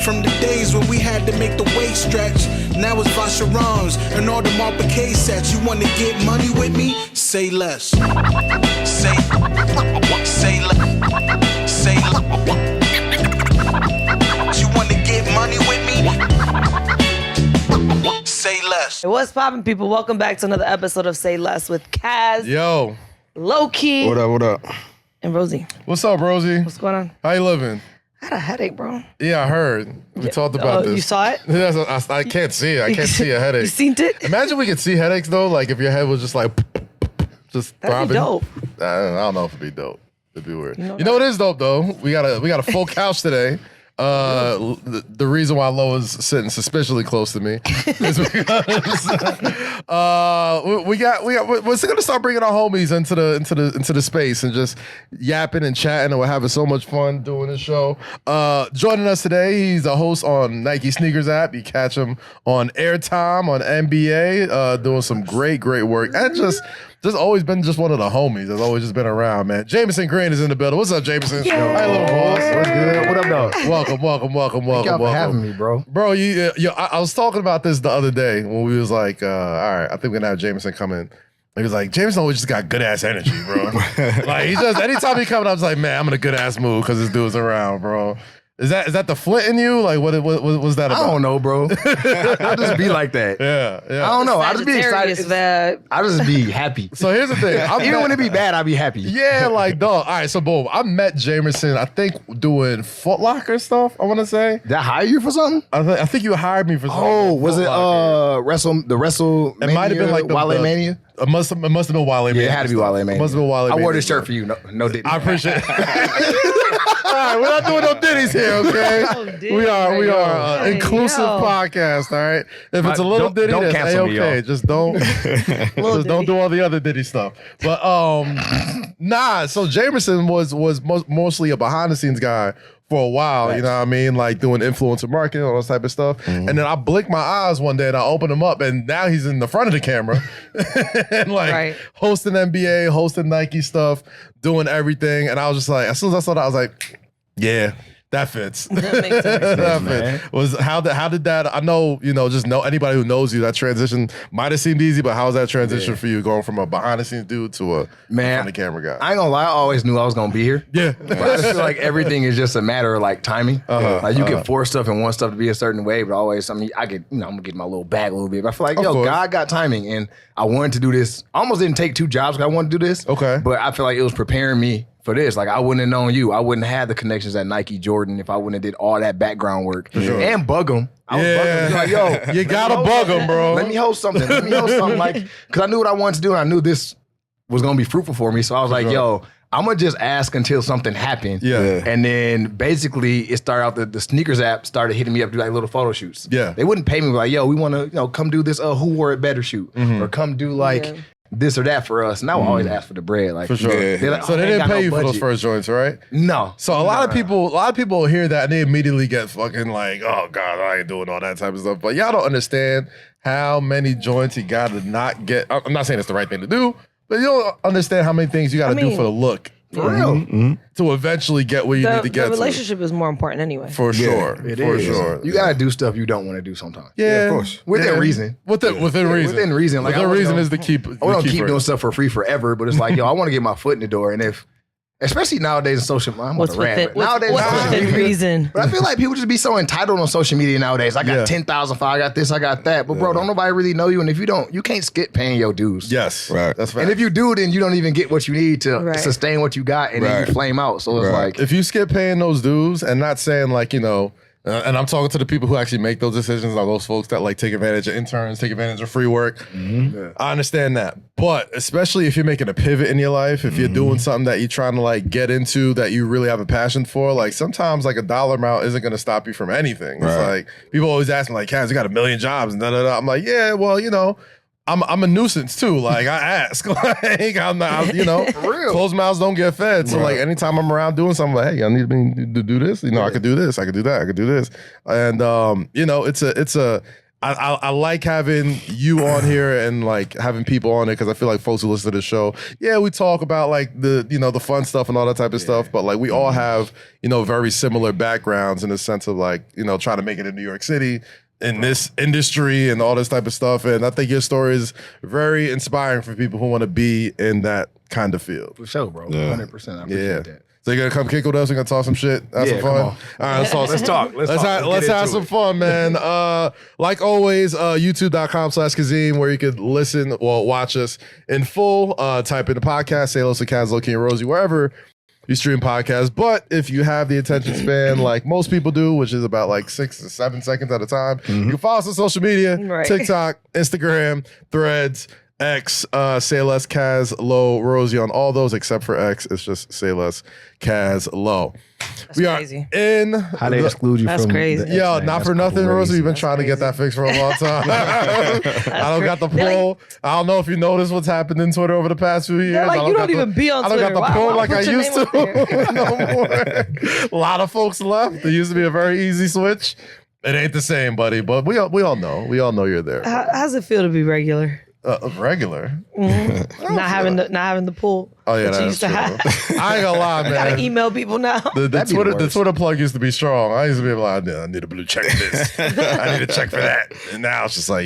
from the days when we had to make the waist stretch. Now it's Vacherons and all the Marpicay sets. You wanna get money with me? Say less. Say you wanna get money with me? Say less. What's poppin', people? Welcome back to another episode of Say Less with Kaz. Yo. Low-key. What up? And Rosie. What's up, Rosie? What's going on? How you living? I had a headache, bro. Yeah, I heard. We talked about this. You saw it? Yes, I can't see it. I can't see a headache. You seen it? Imagine we could see headaches, though. Like, if your head was just like, just That'd be throbbing. dope. I don't know if it'd be dope. It'd be weird. You know what is dope, though? We got a full couch today. The reason why Loa's sitting suspiciously close to me is because we're gonna start bringing our homies into the space and just yapping and chatting, and we're having so much fun doing this show. Joining us today, he's a host on Nike Sneakers app. You catch him on Airtime on NBA, doing some great work, and just always been just one of the homies that's always just been around, man. Jameson Green is in the building. What's up, Jameson? Yeah. Hi, little boss. What's good? What up, dog? Welcome. Thank y'all for having me, bro. Bro, I was talking about this the other day when we was like, all right, I think we're gonna have Jameson come in. He was like, Jameson always just got good ass energy, bro. Like he just anytime he comes, I was like, man, I'm in a good ass mood because this dude's around, bro. Is that the Flint in you? Like what was that about? I don't know, bro. I just be like that. Yeah. I don't know. I just be excited. I just be happy. So here's the thing. Even when it be bad, I be happy. Yeah, like dog. All right, so boom. I met Jamiersen, I think doing Foot Locker stuff, I want to say. Did I hire you for something? I think you hired me for something. Oh, was it WrestleMania? It might have been like Wale Mania? It must have been Wale Mania. Yeah, it had to be Wale Mania. Must have been Wale Mania. I wore this shirt for you. No didn't. I appreciate it. All right, we're not doing no ditties here, okay? We are an inclusive podcast, all right? If it's a little ditty, don't that's cancel me, A-okay. y'all. Just don't do all the other ditty stuff. But so Jamiersen was mostly a behind the scenes guy for a while, you know what I mean? Like doing influencer marketing, all that type of stuff. And then I blinked my eyes one day and I opened him up and now he's in the front of the camera and like hosting NBA, hosting Nike stuff, doing everything. And I was just like, as soon as I saw that, I was like, yeah, that fits. That makes sense. That fits. How did that, I know, anybody who knows you, that transition might have seemed easy, but how was that transition for you going from a behind the scenes dude to a front of the camera guy? I ain't gonna lie, I always knew I was gonna be here. Yeah. But I just feel like everything is just a matter of like timing. Like you can force stuff and want stuff to be a certain way, but always, I'm gonna get my little bag a little bit. But I feel like, God got timing and I wanted to do this. I almost didn't take 2 jobs because I wanted to do this. Okay. But I feel like it was preparing me for this. Like I wouldn't have known you. I wouldn't have had the connections at Nike Jordan if I wouldn't have did all that background work. Sure. And bug them. I was bugging like, yo. You gotta bug them, bro. Let me host something. Like, because I knew what I wanted to do and I knew this was gonna be fruitful for me. So I was like, yo, I'm gonna just ask until something happened. Yeah. And then basically it started out the sneakers app started hitting me up to do like little photo shoots. Yeah. They wouldn't pay me like, yo, we wanna, come do this who wore it better shoot. Or come do like this or that for us. And I would always ask for the bread. Like For sure. they're like, So they didn't pay you for those first joints, right? No. So a lot of people hear that and they immediately get fucking like, oh God, I ain't doing all that type of stuff. But y'all don't understand how many joints you gotta not get. I'm not saying it's the right thing to do, but you don't understand how many things you gotta do for the look. For real. To eventually get where you need to get the relationship is more important anyway. For sure. It is. Sure. You gotta do stuff you don't want to do sometimes. Yeah, of course. Within reason. Within reason. Within reason. Like, within reason is the key. I don't keep doing stuff for free forever, but it's like, yo, I want to get my foot in the door. And if, especially nowadays in social media, What's within reason? But I feel like people just be so entitled on social media nowadays. I got 10,000 followers, I got this, I got that. But bro, don't nobody really know you. And if you don't, you can't skip paying your dues. Yes. Right. That's fact. And if you do, then you don't even get what you need to sustain what you got. And then you flame out. So it's like. If you skip paying those dues and not saying like, and I'm talking to the people who actually make those decisions, are those folks that like take advantage of interns, take advantage of free work. I understand that. But especially if you're making a pivot in your life, if you're doing something that you're trying to like get into that you really have a passion for, like sometimes like a dollar amount isn't going to stop you from anything. It's like people always ask me like, Kaz, you got 1 million jobs and da-da-da. I'm like, yeah, well, I'm a nuisance too. Like I ask, like I'm not, For real. Closed mouths don't get fed. So like anytime I'm around doing something, like, hey, I need me to do this. I could do this. I could do that. I could do this. And it's I like having you on here and like having people on it because I feel like folks who listen to the show, we talk about like the the fun stuff and all that type of stuff, but like we all have very similar backgrounds in the sense of like trying to make it in New York City in this industry and all this type of stuff. And I think your story is very inspiring for people who want to be in that kind of field. For sure, bro. 100%. I appreciate that. So you're gonna come kick with us? We're gonna talk some shit, have some fun. All right, let's talk. Let's have some fun, man. Like always, YouTube.com/Kazeem, where you could watch us in full. Type in the podcast, say hello to Kaz, Loki, and Rosie, wherever you stream podcasts. But if you have the attention span like most people do, which is about like 6 to 7 seconds at a time, you can follow us on social media, TikTok, Instagram, Threads, X, Say Less, Kaz, Low, Rosie on all those except for X. It's just Say Less, Kaz, Low. That's crazy. How they exclude you That's from crazy. Yo, not for nothing, Rosie. We've been trying to get that fixed for a long time. I don't got the poll. I don't know if you noticed what's happened in Twitter over the past few years. Like, you don't even be on Twitter. I don't got the poll like I used to. No more. A lot of folks left. It used to be a very easy switch. It ain't the same, buddy. But we all know. We all know you're there. How's it feel to be regular? Regular. Not having the pool. Oh yeah, that that's true. I ain't gonna lie, man. Gotta email people now. The Twitter plug used to be strong. I used to be like, I need a blue check for this. I need a check for that. And now it's just like,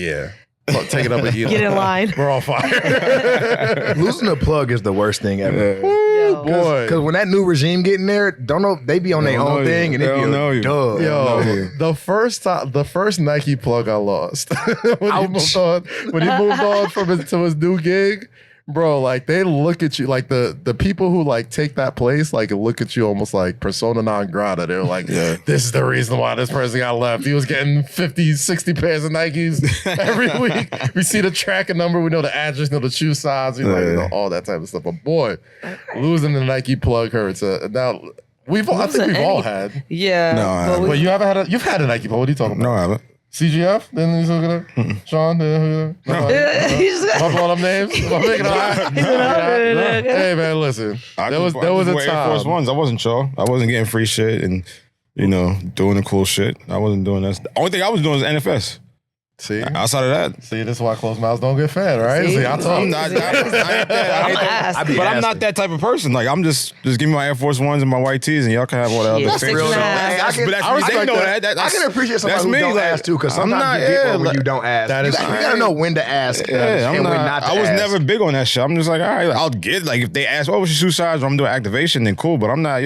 take it up and get in line. We're on fire. Losing a plug is the worst thing ever. Woo, boy. Because when that new regime get in there, they be on their own thing and they don't know you. Yo, the first Nike plug I lost when he moved on to his new gig. Bro, like they look at you like the people who like take that place like look at you almost like persona non grata. They're like, this is the reason why this person got left. He was getting 50, 60 pairs of Nikes every week. We see the tracking number, we know the address, know the shoe size, all that type of stuff. But boy, losing the Nike plug hurts. Now I think we've all had. Yeah. But you haven't had you've had a Nike plug. What are you talking about? No, I haven't. CGF? Then he's looking at Sean? No. I'm blowing up names. I'm making Hey man, listen. There was a time. Air Force Ones. I wasn't sure. I wasn't getting free shit and doing the cool shit. I wasn't doing that. The only thing I was doing was NFS. See? Outside of that. See, this is why closed mouths don't get fed, right? See, I told I'm not that. But I'm not that type of person. Like, I'm just give me my Air Force Ones and my white tees and y'all can have all that other That's things. real. I can appreciate somebody who don't ask too, because sometimes you get one when you don't ask. That is you gotta know when to ask and when not to ask. I was never big on that shit. I'm just like, all right, I'll get, like, if they ask, what was your shoe size when I'm doing activation, then cool. But I'm not,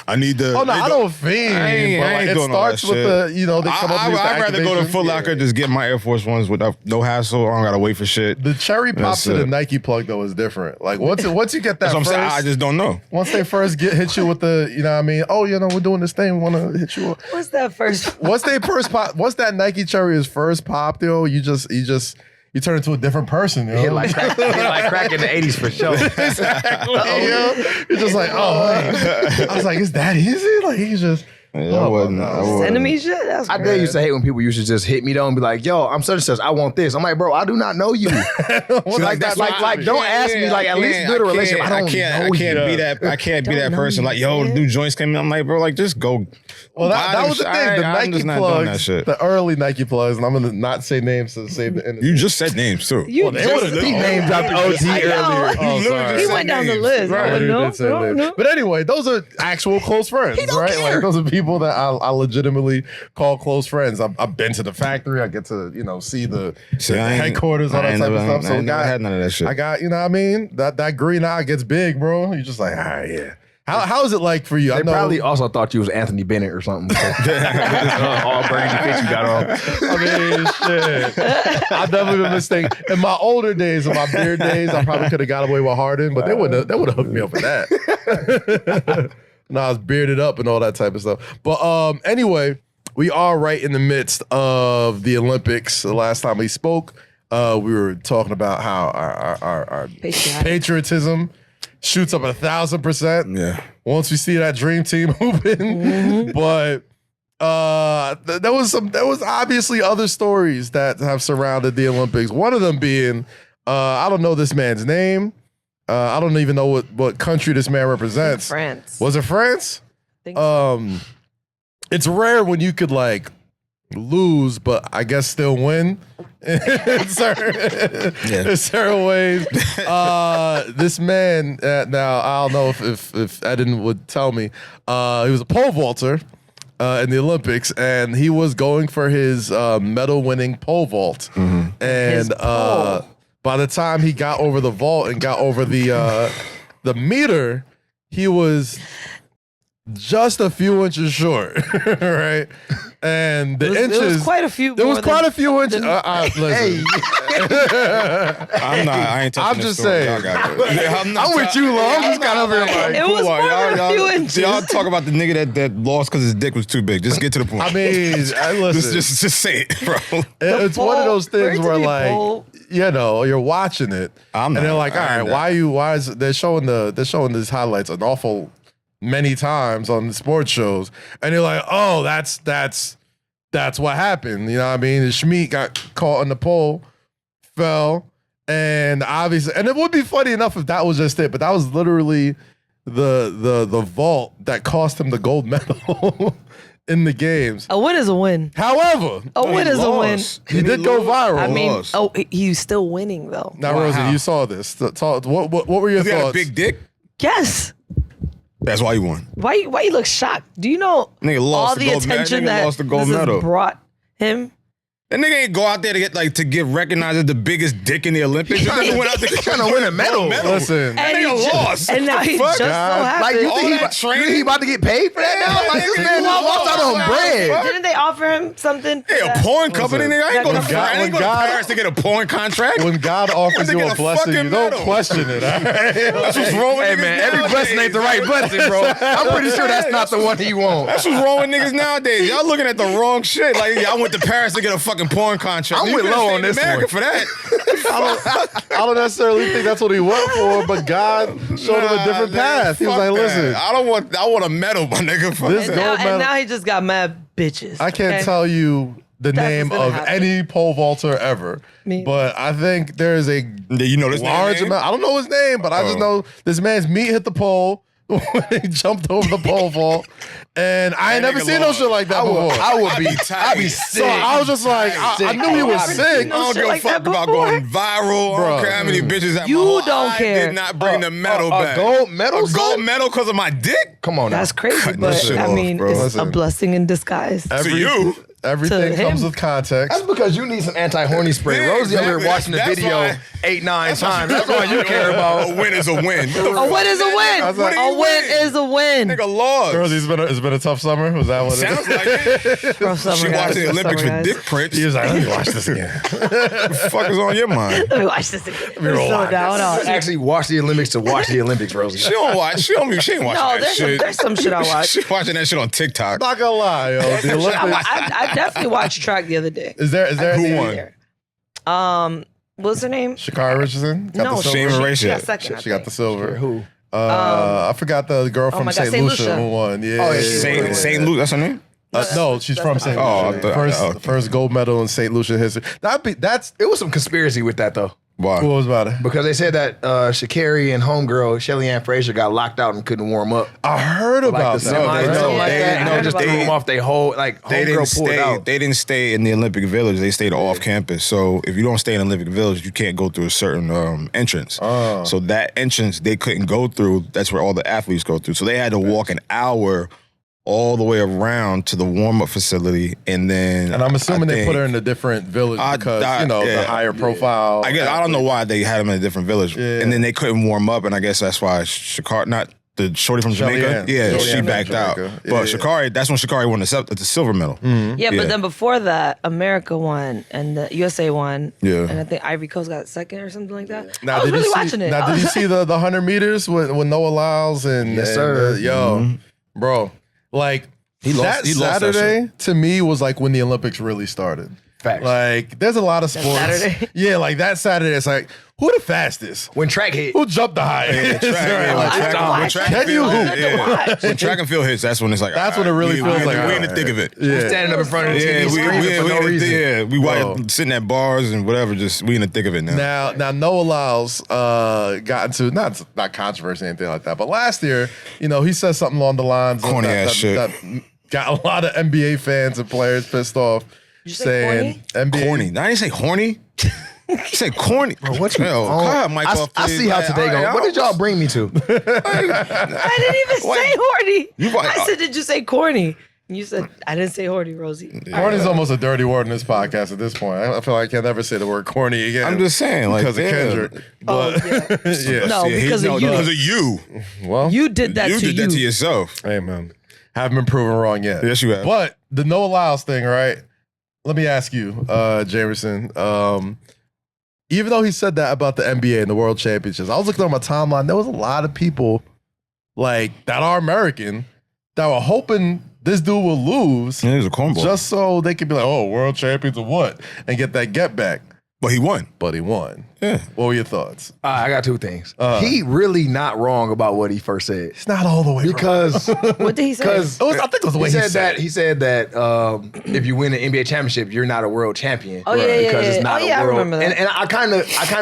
I need the. Oh, no, I don't fiend. I ain't it doing starts with the, they come up with the I'd rather go to Foot Locker, just get my Air Force Ones without no hassle. I don't gotta wait for shit. The cherry pop to the Nike plug though is different. Like once you get that, that's what I'm first, saying. I just don't know. Once they first hit you with the, you know what I mean? Oh, we're doing this thing. We want to hit you. What's that first? Once they first pop, once that Nike cherry is first popped, you turn into a different person. Hit like crack in the 80s for sure. Exactly. You're just like, oh, wait. I was like, is that easy? Like he's just. Yeah, I wasn't. Sending me shit? That's I dare used to hate when people used to just hit me though and be like, yo, I'm such and such. I want this. I'm like, bro, I do not know you. Like, don't ask me. Like, at least build a relationship. I can't be that person. Like, yo, new joints came in. I'm like, bro, like, just go. Well, that was the thing. The Nike plugs, the early Nike plugs, and I'm gonna not say names to save the energy. You just said names too. He name dropped OT earlier. He went down the list. Right. No. But anyway, those are actual close friends, right? Care. Like those are people that I legitimately call close friends. I've been to the factory. I get to see the headquarters, all that type of stuff. So I had none of that shit. I got what I mean. That green eye gets big, bro. You're just like, all right, yeah. How is it like for you? They probably also thought you was Anthony Bennett or something. All burgundy fit you got on. I mean, shit. I've definitely been mistaken. In my older days, in my beard days, I probably could have got away with Harden, but they would have hooked me up for that. No, I was bearded up and all that type of stuff. But anyway, we are right in the midst of the Olympics. The last time we spoke, we were talking about how our patriotism shoots up 1,000%. Yeah. Once we see that dream team hooping, but there was obviously other stories that have surrounded the Olympics. One of them being, I don't know this man's name. I don't even know what country this man represents. France. Was it France? I think so. It's rare when you could like lose, but I guess still win in certain ways. This man, now I don't know if Eden would tell me, he was a pole vaulter in the Olympics, and he was going for his medal-winning pole vault. And by the time he got over the vault and got over the meter, he was just a few inches short, right? And the inches. There was quite a few. There was quite a few inches. Listen. I ain't touching I'm just saying. I'm with you, Lo. I'm just kind of over here like, It was more than a few inches. Y'all talk about the nigga that lost because his dick was too big. Just get to the point. I mean, listen. Just say it, bro. It's one of those things where, like, pole? you know, you're watching it, and they're like, all right, why is they're showing these highlights an awful many times on the sports shows, and you're like, oh, that's what happened. You know what I mean? The Schmeat got caught in the pole, fell, and obviously, and it would be funny enough if that was just it, but that was literally the vault that cost him the gold medal in the games. A win is a win. However, A win is a win. he did go viral. I mean, he's still winning though. Now, Rosie, you saw this. What were your He had a thoughts? big dick. Yes. That's why you won. Why you look shocked? Do you know Nigga lost all the the gold medal. attention Nigga that lost the gold this has medal. brought him? That nigga ain't go out there to get recognized as the biggest dick in the Olympics. That nigga went out there trying to win a medal. Listen, And nigga he just- lost. And now What the he fuck? just so God. Like, happened. you think he about to get paid for that now? Like, this man just lost out on bread. Didn't they offer him something? Hey, a porn company, nigga. I ain't going to Paris to get a porn contract. when God offers They you get a a blessing, you fucking don't medal. question it. All right? That's what's wrong with Hey, niggas man, every nowadays. blessing ain't the right blessing, bro. I'm pretty sure that's not the one he wants. That's what's wrong with niggas nowadays. Y'all looking at the wrong shit. Like, y'all went to Paris to get a fucking porn contract. I'm You with could've Lo stayed on in this America one. for that. I don't necessarily think that's what he went for, but God showed him a different path. He was like, listen, I want a medal, my nigga. For This that. gold medal- And now he just got mad bitches. I can't okay? tell you the That's name what's gonna of happen. any pole vaulter ever, Me. but I think there is a You know this large name? amount. I don't know his name, but I just know this man's meat hit the pole when he jumped over the pole vault, and I ain't That never nigga seen no lost. shit like that before. I'd be tight. So I was just like, I knew he was sick. I don't shit give a like fuck that about before. going viral. I Bro. don't care how many bitches have You my whole don't I care. did not bring the medal A back. gold medal, A gold son? medal because of my dick? Come on now. That's crazy, Cutting but this shit I off, mean, bro. it's Listen. a blessing in disguise. To you. Everything To comes him. with context. That's because you need some anti-horny spray. Yeah, Rosie over here exactly. watching the That's video why- 8-9 times. That's all you care A about. win is a win. A win is a win. What do A you win is a win. Nigga lost. Girls, it's been a tough summer. Was that what it Sounds like it. Rough summer, She guys. watching the Rough Olympics summer, with guys. dick prints. He was like, let me watch this again. What the fuck is on your mind? Let me watch this again. Slow rewind down. I actually watch the Olympics to watch the Olympics, Rosie. She don't watch. She ain't watching No, that shit. there's some shit I watch. She watching that shit on TikTok. Not gonna lie, yo. The Olympics. I definitely watched track the other day. Is there Who any- won? What's her name? Sha'Carri Richardson? Got No, the silver? Shame and she got ratio. second. I She got think. the silver. Who? I forgot the girl from my God, St. St. Lucia Lucia. who won. Yeah. Oh, yeah, St. Luke, that's her name? No, she's from St. Oh, Lucia. I thought- First gold medal in St. Lucia history. That's It was some conspiracy with that, though. Why? what was about it. Because they said that Sha'Carri and homegirl, Shelly Ann Fraser, got locked out and couldn't warm up. I heard about Like the that. semis or right? something like They that. didn't- And no, they just they- threw them off. They whole, like, They didn't homegirl pulled stay. out. They didn't stay in the Olympic Village. They stayed off campus. So if you don't stay in the Olympic Village, you can't go through a certain entrance. Oh. So that entrance they couldn't go through. That's where all the athletes go through. So they had to walk an hour all the way around to the warm up facility, and then. And I'm assuming I they put her think- in a different village I- because, I- the yeah. higher profile. I guess I don't know why they had them in a different village, Yeah. and then they couldn't warm up, and I guess that's why Sha'Carri, not the shorty from Shelly Jamaica, Ann. yeah, Shelly she Ann from backed out. Jamaica. But Yeah. Sha'Carri, that's when Sha'Carri won the silver medal. Yeah, Yeah. but then before that, America won and the USA won. Yeah. And I think Ivory Coast got second or something like that. Now, I was did really you see, watching it. Now, did you see the 100 meters with Noah Lyles and Yes, and, sir. bro, like He lost that Saturday to me was like when the Olympics really started. Facts. Like, there's a lot of sports. Saturday? Yeah, like that Saturday, it's like, who the fastest? When track hit, Who jumped the highest? When Can you and when track and field hits, that's when it's like That's when it really feels like, we in the alright. thick of it. Yeah. standing up in front of the Yeah, TV screaming for no reason. we Bro. sitting at bars and whatever. Just we in the thick of it now. Now Noah Lyles got into not controversy or anything like that, but last year, he said something along the lines Corny of ass shit. that got a lot of NBA fans and players pissed off saying NBA. Corny. I didn't say horny. You said corny. Bro, what you I see how today goes. What did y'all bring me to? I didn't even say horny. I I said, did you say corny? And you said, I didn't say horny, Rosie. Corny's almost a dirty word in this podcast at this point. I feel like I can never say the word corny again. I'm just saying, like, because of Kendrick. But yeah. No, because of you. Because of you. Well, You did that You to did you. that to yourself. hey, man. Haven't been proven wrong yet. Yes, you have. But the Noah Lyles thing, right? Let me ask you, Jamiersen. Even though he said that about the NBA and the World Championships, I was looking on my timeline. There was a lot of people like that are American that were hoping this dude will lose He was a cornball. just so they could be like, oh, world champions of what? And get that get back. But he won. But he won. Yeah. What were your thoughts? I got two things. He really not wrong about what he first said. It's not all the way Because What did he say? I think it was the way he said it. He said that if you win an NBA championship, you're not a world champion. Oh, yeah, because yeah. it's not Oh, yeah, I a world. remember that. And I kind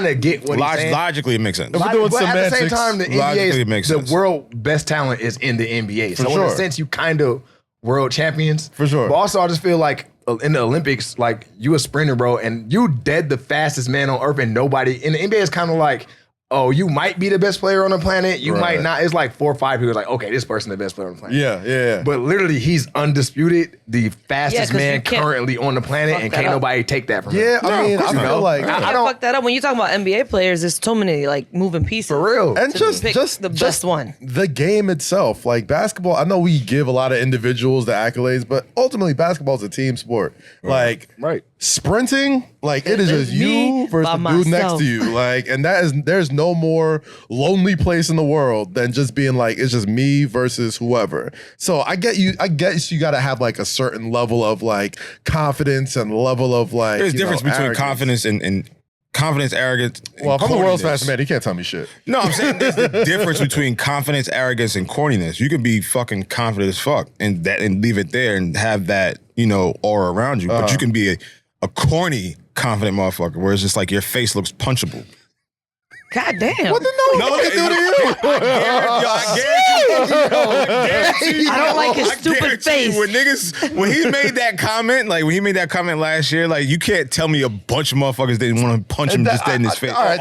of get what he's saying. Logically, it makes sense. If we're doing But at the same semantics, time, the logically it NBA, makes the sense. world best talent is in the NBA. So in sure. a sense, you kind of world champions. For sure. But also, I just feel like in the Olympics, like you a sprinter, bro, and you dead the fastest man on earth, and nobody in the NBA is kind of like, oh, you might be the best player on the planet. You might not. It's like 4 or 5 people like, okay, this person the best player on the planet. Yeah. But literally, he's undisputed, the fastest 'cause man you can't currently on the planet, fuck and that can't up. nobody take that from him. Yeah, I mean, I feel like I don't fuck that up. When you talk about NBA players, there's so many like moving pieces. For real. and to just pick the best one. The game itself, like basketball, I know we give a lot of individuals the accolades, but ultimately basketball is a team sport. Like sprinting, like it is It's just me you versus by the dude next myself. to you. Like, and there's no more lonely place in the world than just being like, it's just me versus whoever. So I guess you gotta have like a certain level of like confidence and level of like There's a difference between arrogance. confidence and confidence, arrogance. And Well, if I'm the world's corniness. fastest man, he can't tell me shit. No, I'm saying there's the difference between confidence, arrogance, and corniness. You can be fucking confident as fuck and leave it there and have that, aura around you. But you can be a corny, confident motherfucker where it's just like your face looks punchable. God damn. What the no? What do to you? I don't like his stupid face. When he made that comment, last year, like you can't tell me a bunch of motherfuckers didn't want to punch him just dead in his face. all right,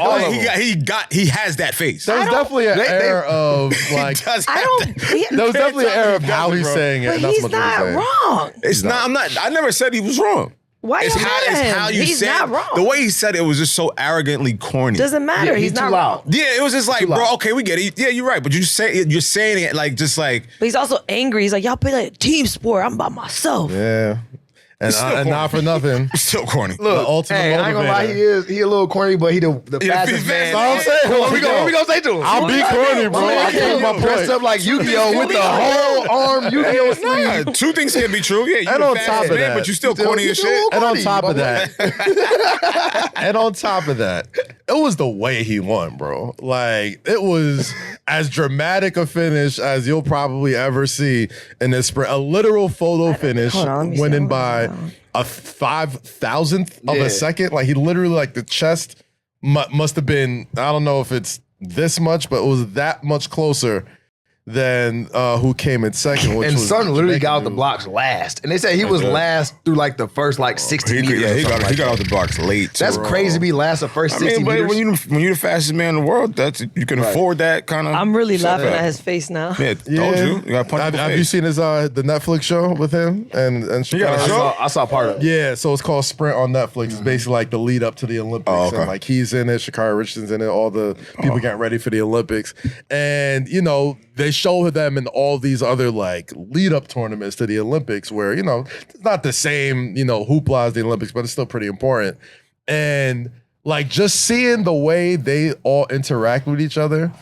he has that face. There was definitely an air of like. There was definitely an air of how he's saying it. But and that's he's what you're not saying. wrong. It's not. I never said he was wrong. Why you mad at him? He's said not wrong. the way he said it was just so arrogantly corny. Doesn't matter. Yeah, he's too not loud. wrong. Yeah, it was just like, bro, okay, we get it. Yeah, you're right, but you're saying it like just like. But he's also angry. He's like, y'all play like a team sport. I'm by myself. Yeah. And not for nothing. Still corny. The ultimate Hey, I ain't gonna lie, he a little corny, but he the fastest man. That's what I'm saying. What we gonna say to him? I'll be corny, bro. I can't my Pressed up like Yu-Gi-Oh with the whole arm Yu-Gi-Oh sleeve. Nah, two things can be true. Yeah, you And the on fastest top of man, that, but you still corny as shit. And on top of that, it was the way he won, bro. Like, it was as dramatic a finish as you'll probably ever see in this sprint. A literal photo finish, hold on, let me see. winning Hold by on. a 5,000th of a second. Like, he literally, like, the chest must have been, I don't know if it's this much, but it was that much closer than who came in second. Which And was Son literally got out the dude. blocks last. And they said he was last through like the first 60 meters. Yeah, or he something got like out the box late. that. That's crazy to be last the first 60 but meters. when you're the fastest man in the world, you can afford that kind of. I'm really laughing at his face now. Yeah, told you. You got punch Have you seen his the Netflix show with him and got a Chicago? show? I saw part of it. Yeah, so it's called Sprint on Netflix. It's basically like the lead up to the Olympics. Oh, okay. And like he's in it, Sha'Carri Richardson's in it, all the people getting ready for the Olympics. And, they show them in all these other like lead up tournaments to the Olympics where, it's not the same, hoopla as the Olympics, but it's still pretty important. And like just seeing the way they all interact with each other.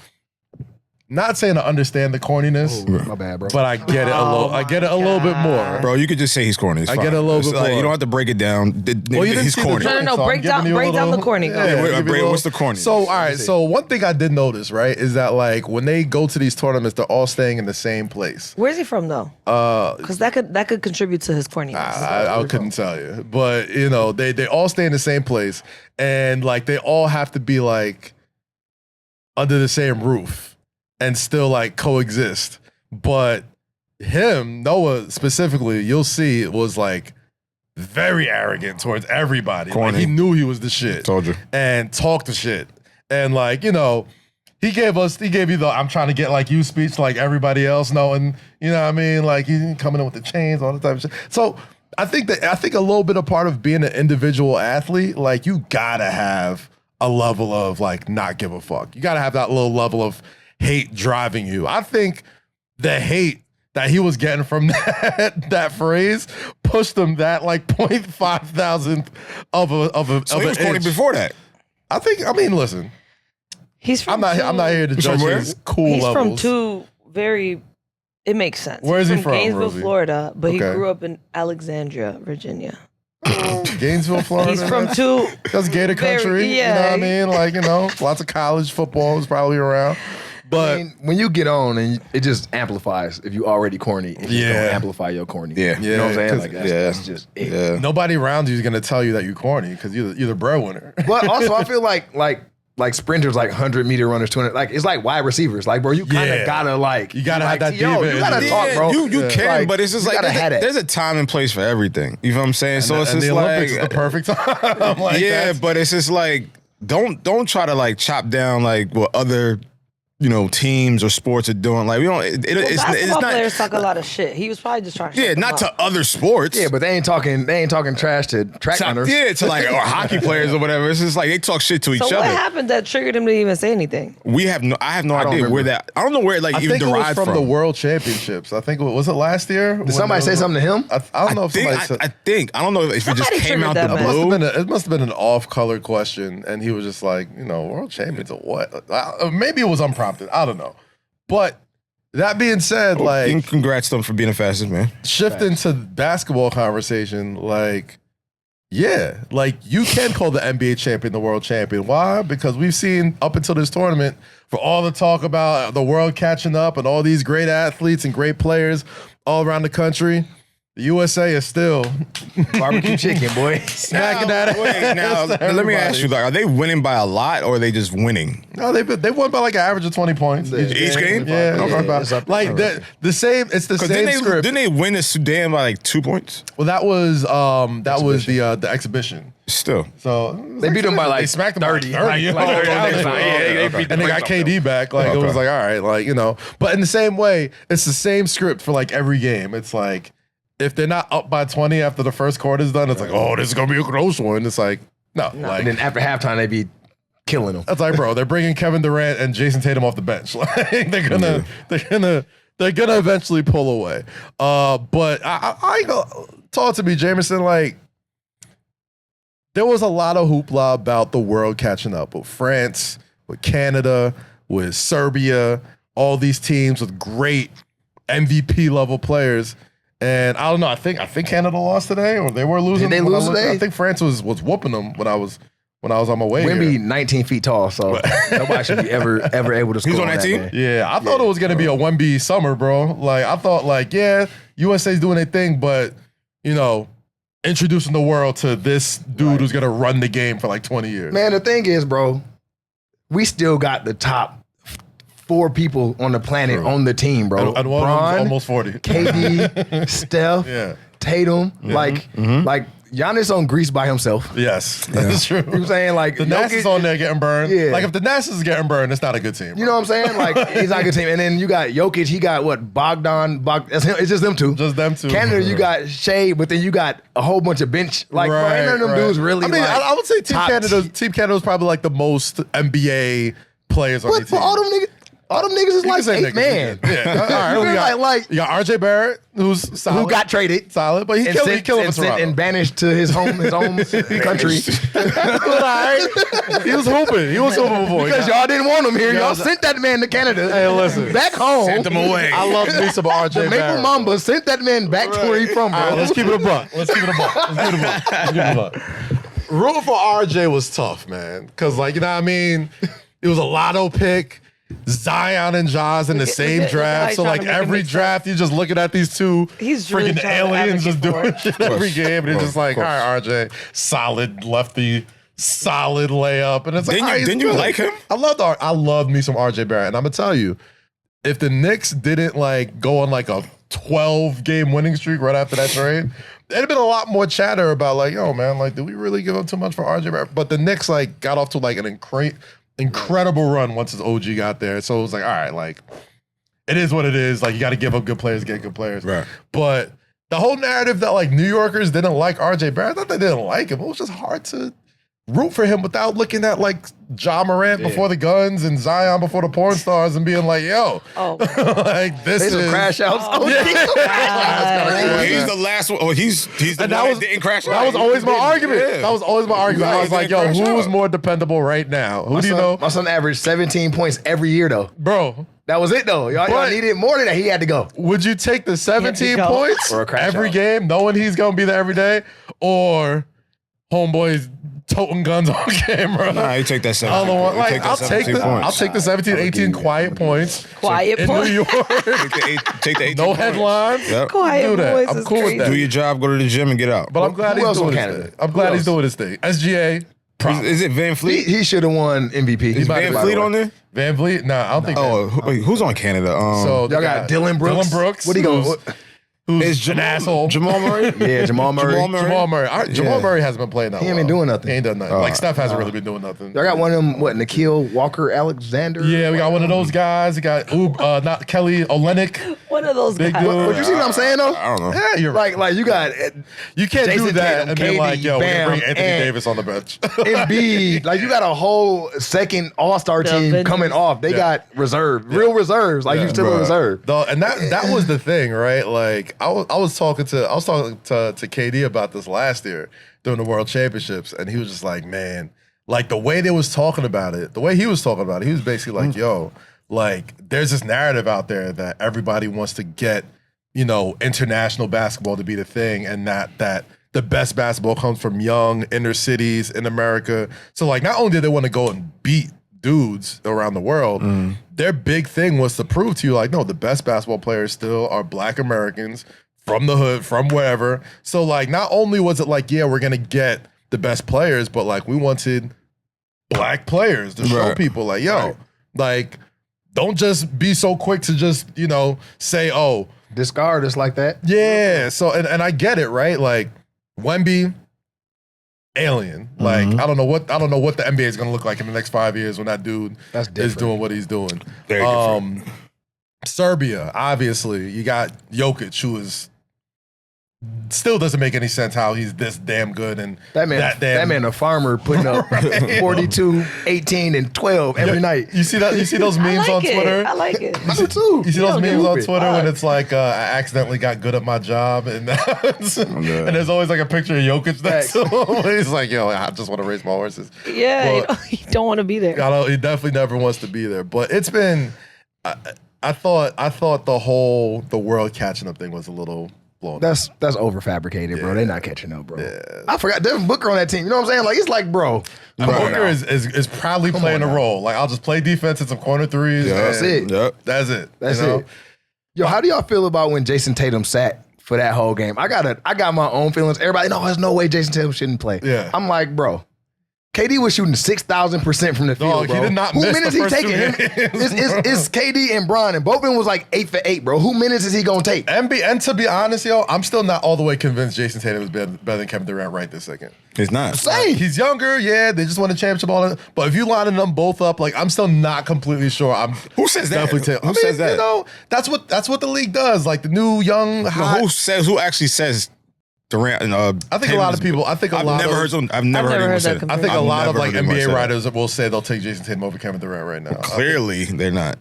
Not saying I understand the corniness, My bad, bro. but I get it a little. I get it a little bit more. Bro, you could just say he's corny. It's I fine. get a little It's bit like, more. You don't have to break it down. Well, you didn't He's see the corny. joint, No, so I'm break giving down- you a break down little- the corny. Yeah, Wait, give you a Bray, little- what's the corny? So, all right. So, one thing I did notice, right, is that like when they go to these tournaments, they're all staying in the same place. Where's he from though? Because that could contribute to his corniness. I couldn't tell you, but they all stay in the same place, and like they all have to be like under the same roof and still like coexist. But Noah specifically, you'll see it was like very arrogant towards everybody. Like, he knew he was the shit. Told you. And talked the shit. And like, you know, he gave you the I'm trying to get like you speech like everybody else knowing, you know what I mean? Like he's coming in with the chains, all the type of shit. So I think a little bit of part of being an individual athlete, like you gotta have a level of like not give a fuck. You gotta have that little level of hate driving you. I think the hate that he was getting from that phrase pushed him that like 0.5 thousandth of a. So he was corny before that. I mean, listen. He's from I'm not here to judge his cool he's levels. From two very. It makes sense. Where is he from? Gainesville, Rosie? Florida, but he Okay. grew up in Alexandria, Virginia. Gainesville, Florida. He's from two. That's Gator country. You know what I mean? Like, you know, lots of college football is probably around. But I mean, when you get on and it just amplifies if you already corny, it just don't amplify your corny. Yeah. You know what I'm saying? 'cause- Like that's just it. Yeah. nobody around you is gonna tell you that you're corny because you're the breadwinner. But also I feel like sprinters, like 100-meter runners, 200, like it's like wide receivers. Like, bro, you kind of gotta like You gotta have that yo, diva you gotta energy. talk, bro. You can, Like, but it's just you like gotta have that. there's a time and place for everything. You know what I'm saying? So it's and just the Olympics like is the perfect time. Like, yeah, that's- but it's just like don't try to like chop down like what other teams or sports are doing. Like we don't. It's Basketball not. players talk a lot of shit. He was probably just trying to. Yeah, shut them not up. to other sports. Yeah, but they ain't talking trash to track runners. Yeah, to like or hockey players or whatever. It's just like they talk shit to each So other. what happened that triggered him to even say anything? I have no don't idea where remember. that. I don't know where it like I even think it was derived from the World Championships. I think was it last year? Did somebody say something to him? I don't know if somebody said. I don't know if it just Somebody came out triggered the that, blue. It must have been an off-color question, and he was just like, world champions or what? Maybe it was unprompted. I don't know. But that being said, like, And congrats to him for being the fastest man. shifting to basketball conversation, like, yeah, like you can call the NBA champion the world champion. Why? Because we've seen up until this tournament, for all the talk about the world catching up and all these great athletes and great players all around the country, the USA is still Barbecue chicken, boy. smacking that Wait, ass now to let me ask you: everybody. like, are they winning by a lot or are they just winning? No, they won by like an average of 20 points Each game? Yeah, Okay. it's like the same. It's the Because same script. didn't they win the Sudan by like 2 points? Well, that was the exhibition. Still, So They beat them by like they smacked them 30. by 30. Like, Oh, yeah, yeah, they beat and they got KD back. Like it was like, all right, like But in the same way, it's the same script for like every game. It's like if they're not up by 20 after the first quarter's done, it's like, oh, this is gonna be a close one. It's like no. Like And then after halftime, they be killing them. that's like, bro, they're bringing Kevin Durant and Jason Tatum off the bench. Like they're gonna eventually pull away. But I ain't gonna talk to me, Jameson. Like there was a lot of hoopla about the world catching up with France, with Canada, with Serbia, all these teams with great MVP level players. And I don't know. I think Canada lost today, or they were losing. Did they when I lose looked. today? I think France was whooping them when I was on my way here. Wemby 19 feet tall, so nobody should be ever able to score. He's on that team? man. Yeah, I thought it was gonna be a 1B summer, bro. Like I thought, like USA's doing their thing, but introducing the world to this dude who's gonna run the game for like 20 years. Man, the thing is, bro, we still got the top 4 people on the planet on the team, bro. and one of them's Bron, almost 40. KD, Steph, Yeah. Tatum, like Giannis on Greece by himself. Yes, that's true. You know what I'm saying? Like The NASA's Jokic- on there getting burned. Yeah. Like if the NASA's getting burned, it's not a good team. You know what I'm saying? Like he's not a good team. And then you got Jokic. He got what? It's just them two. Just them two. Canada, you got Shea, but then you got a whole bunch of bench. Like bro, ain't none of them dudes really. I mean, like, I would say Team top Canada was probably like the most NBA players on their But team. all them niggas is You like can say 8 niggas, man. Yeah. All right. You we feel got, like you got RJ Barrett, who's solid, who got traded. solid, but he And killing for sent Toronto. and banished to his own country He was hooping. He was hooping before. because y'all didn't want him here. Y'all Guys, sent that man to Canada. Hey, listen. back home. Sent him away. I love me some RJ The Maple Barrett. Mamba sent that man back to where he from, bro. All right, let's keep it a buck. Let's keep it a buck. Rooting for RJ was tough, man. Because, like, you know what I mean? It was a lotto pick. Zion and Jaws in the same draft. So, like, every draft, you're just looking at these two He's really freaking trying to aliens just advocate doing for shit every game. And it's just like, all right, RJ, solid lefty, solid layup. And it's like, Didn't you like him? I loved me some RJ Barrett. And I'm going to tell you, if the Knicks didn't like go on like a 12-game winning streak right after that trade, there'd have been a lot more chatter about like, yo, man, like, did we really give up too much for RJ Barrett? But the Knicks like got off to like an incredible run once his OG got there. So it was like, all right, like, it is what it is. Like, you got to give up good players, get good players. Right. But the whole narrative that like New Yorkers didn't like RJ Barrett, I thought they didn't like him. It was just hard to root for him without looking at like Jamiersen before the guns and Zion before the porn stars and being like, yo, like this is crash outs. He's the last one. Oh, he's the one that didn't crash out. That was always my argument. Yeah. That was always my argument. I was like, yo, who's more dependable right now? Who do you know? My son averaged 17 points every year, though. Bro, that was it, though. Y'all needed more than that. He had to go. would you take the 17 go. points Or a crash every out. game, knowing he's going to be there every day, or homeboys toting guns on camera? Nah, you take that I 17. don't want, You like, I'll take the 17, 18 quiet points. Quiet in points. New York. Take the 18 No points. headlines. Yep. Quiet Do that. boys I'm is cool with crazy. that. Do your job, go to the gym, and get out. But I'm glad Who he's else doing on his Canada? thing. I'm Who glad he's else? doing his thing. SGA. Is it Van Fleet? He should have won MVP. Is Van Fleet on there? Van Vliet? Nah, I don't think Wait, who's on Canada? so. Y'all got Dylan Brooks. Dylan Brooks. What he goes? Who's an asshole? Jamal Murray? Yeah, Jamal Murray. Jamal Murray. Jamal Murray hasn't been playing that He ain't been doing nothing. He ain't done nothing. Like, Steph hasn't really been doing nothing. Y'all got one of them, what, Nikhil Walker-Alexander? Yeah, we got one of those guys. We got not Kelly Olynyk. One of those Big guys. dude. But you see what I'm saying, though? I don't know. Yeah, you're right. Like you got You can't do Jason that Tatum, and be KD, like, yo, we're Bam, gonna bring Anthony and- Davis on the bench. Embiid. Like you got a whole second All-Star The team Avengers. coming off. They got reserve, real reserves. Like you still a reserve. Though, and that was the thing, right? Like I was talking to KD about this last year during the World Championships, and he was just like, man, like the way they was talking about it, the way he was talking about it, he was basically like, yo, like there's this narrative out there that everybody wants to get, you know, international basketball to be the thing, and that the best basketball comes from young inner cities in America. So like, not only did they want to go and beat dudes around the world, their big thing was to prove to you, like, no, the best basketball players still are Black Americans from the hood, from wherever. So like, not only was it like, yeah, we're gonna get the best players, but like we wanted Black players to show people like, yo, like, don't just be so quick to just, you know, say, oh, Discard us like that. yeah. So and I get it, right? Like Wemby, alien. Like I don't know what the NBA is gonna look like in the next 5 years when that dude is doing what he's doing. Very different. Serbia, obviously, you got Jokic, who is still doesn't make any sense how he's this damn good and That man, a farmer putting up 42, 18, and 12 every night. You see those memes on Twitter? I like it. I do too. You see those memes on hooping. Twitter when it's like, I accidentally got good at my job, and and there's always like a picture of Jokic next to him. He's like, yo, I just want to race my horses. Yeah, But- you don't want to be there. He definitely never wants to be there. But it's been, I thought the world catching up thing was a little blown. That's over fabricated, bro. They're not catching up, bro. I forgot Devin Booker on that team. You know what I'm saying? Like it's like, bro. Booker is proudly playing a role. Like, I'll just play defense and some corner threes. Yeah, That's it. Yep. That's it. That's you know? it. Yo, how do y'all feel about when Jason Tatum sat for that whole game? I got my own feelings. Everybody, no, there's no way Jason Tatum shouldn't play. Yeah. I'm like, bro. KD was shooting 6,000% from the field, Dog, bro. he did not Who miss minutes the he first taking? two games, It's KD and Bron, and both of them was like 8 for 8, bro. Who minutes is he gonna take? And to be honest, yo, I'm still not all the way convinced Jason Tatum is better than Kevin Durant right this second. It's not. Same. He's younger, yeah. They just won a championship all. But if you lining them both up, like, I'm still not completely sure. Who says that? Who says that? You know, that's what the league does. Like the new young. Hot, Who actually says Durant? And, I think a lot of people. I think a I've lot never of. heard someone. I've never heard anyone say that. I think a lot of like never heard anyone say NBA that. writers will say they'll take Jason Tatum over Kevin Durant right now. Clearly, they're not,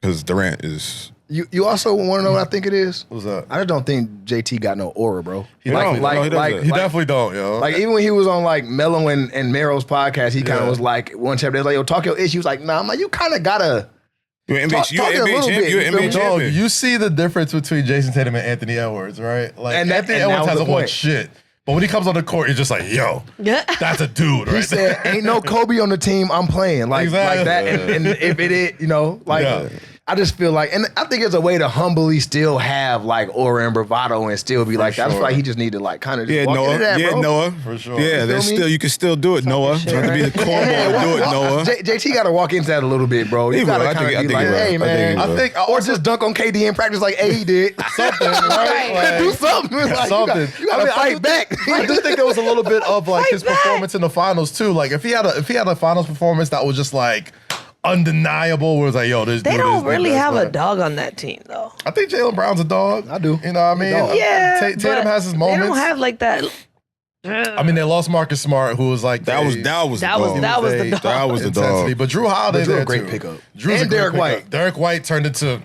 because Durant is. You also want to know what I think it is? What's that? I just don't think JT got no aura, bro. He definitely doesn't. He definitely don't, yo. Like even when he was on like Mello and Mero's podcast, he kind of was like one chapter. Like, yo, talk your issue. He was like, nah. I'm like, you kind of gotta. You're an Talk NBA, it a little bit, you're you an feel me? NBA Dog, champion. you see the difference between Jason Tatum and Anthony Edwards, right? Like, And that- Anthony and that Edwards was the hasn't won point. shit. But when he comes on the court, you're just like, yo, Yeah. that's a dude, right? He said, "Ain't no Kobe on the team. I'm playing like Exactly. that." And if it is, you know, like Yeah. I just feel like, and I think it's a way to humbly still have like aura and bravado and still be like that. I just feel like he just need to like kind of just walk into that, bro. Noah. For sure. Yeah, there's still you can still do it, Noah. shit, Not to be the cornball to do it, Noah. JT got to walk into that a little bit, bro. You got to kind of be like, hey, man. I think, Or just dunk on KD in practice like A did. something, right? Like, Do something. Like, something. You got to fight back. I just think there was a little bit of like his performance in the finals too. Like if he had a finals performance that was just like undeniable, where it's like, yo, this They dude don't is the really best have a player. dog on that team, though. I think Jalen Brown's a dog. I do. You know what I mean? Dog. Yeah, Tatum but has his moments. They don't have like that. I mean, they lost Marcus Smart, who was like That was the dog. That was the dog. That was the intensity. dog. But Drew Holiday's Drew a there great too. pickup. Drew's And a great Derek pickup. White. Derek White turned into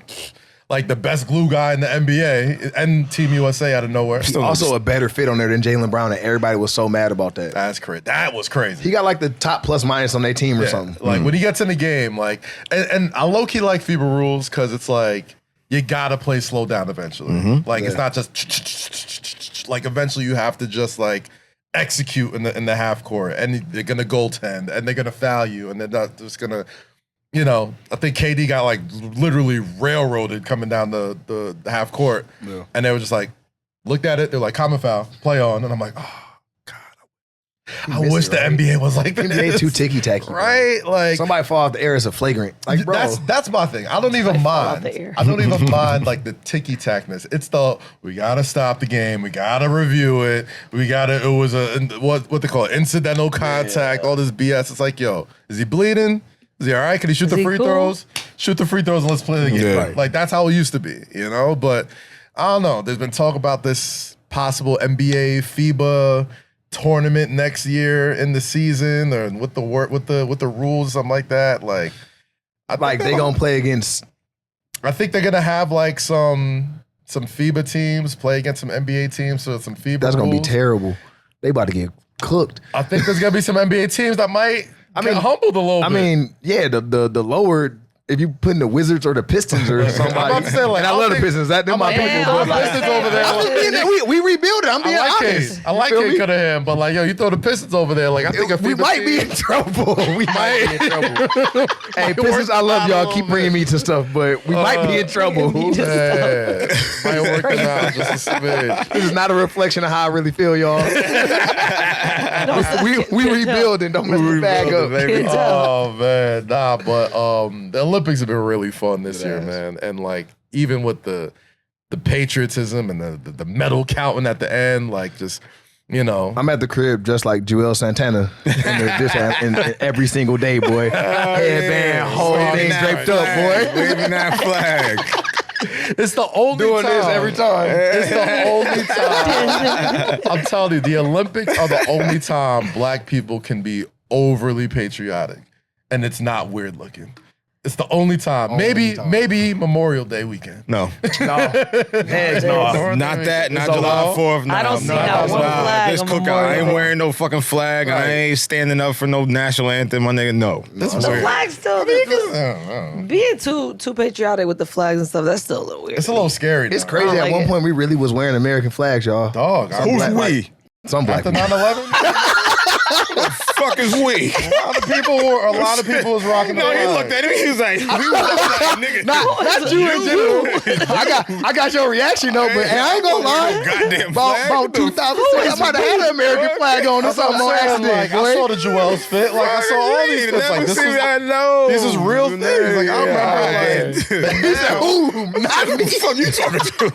like the best glue guy in the NBA and Team USA out of nowhere. Also a better fit on there than Jalen Brown, and everybody was so mad about that. That's crazy. That was crazy. He got like the top plus minus on their team or something. Like when he gets in the game, like, and I low key like FIBA rules because it's like you gotta play slow down eventually. Like it's not just like eventually you have to just like execute in the half court, and they're gonna goaltend, and they're gonna foul you, and they're not just gonna. You know, I think KD got like literally railroaded coming down the half court, and they were just like looked at it. They're like, common foul, play on, and I'm like, oh god, I wish the NBA was like this. NBA too ticky tacky, right? Like somebody fall off the air is a flagrant. Like, bro, that's my thing. I don't even mind. I don't even mind like the ticky tackness. It's the we gotta stop the game. We gotta review it. It was a what they call it, incidental contact. All this BS. It's like, yo, is he bleeding? Is he all right? Can he shoot the free throws? Shoot the free throws and let's play the game. Yeah. Like that's how it used to be, you know. But I don't know. There's been talk about this possible NBA FIBA tournament next year in the season, or with the rules, or something like that. Like, they gonna play against. I think they're gonna have like some FIBA teams play against some NBA teams, so some FIBA. That's gonna be rules. terrible. They about to get cooked. I think there's gonna be some NBA teams that might. Get humbled a little bit. I mean, yeah, the lower. If you put in the Wizards or the Pistons or somebody, I'm about to say, like, and I love the Pistons. They're my people. Yeah, But like, Pistons over there. I'm just being that we rebuild it. I'm being I like honest. Cade. I like You feel Cade me? Cunningham, but like, yo, you throw the Pistons over there. Like, I think We might be in trouble. We might be in trouble. Hey, Pistons, I love y'all. Keep bringing me to stuff, but we might be in trouble. Yeah, might work it out just a smidge. This is not a reflection of how I really feel, y'all. we rebuilding. Don't mess the bag up. Oh man, nah, but the Olympics have been really fun this year, man. And like even with the patriotism and the medal counting at the end, like just you know, I'm at the crib just like Joel Santana in every single day, boy. Headband, whole thing draped up, boy. Waving that flag. it's the only Doing time. this every time. It's the only time. I'm telling you, the Olympics are the only time black people can be overly patriotic, and it's not weird looking. It's the only time. Maybe Memorial Day weekend. No. Heads no. Not that. Not It's July all- 4th. No, I don't see no, not no, one no. flag This on cookout. I Memorial ain't Day. wearing no fucking flag. I ain't standing up for no national anthem, my nigga. No. The flag still. Being too patriotic with the flags and stuff, that's still a little weird. It's a little scary. It's though. crazy. I don't At like one it. point, we really was wearing American flags, y'all. Dog. Who's we? Some black After people. 9/11? Fuck is we? A lot of people was rocking the No, he flag. looked at him. He was like, nigga. Not you in general. I got your reaction though, but I ain't gonna lie. Goddamn About flag. 2006, I might have had an American flag on or something on accident. Like, I saw boy. the Joel's fit. Like I saw all these fits. Like this This is real things. Like I remember. Like, He said, "Ooh, not me." What you talking to?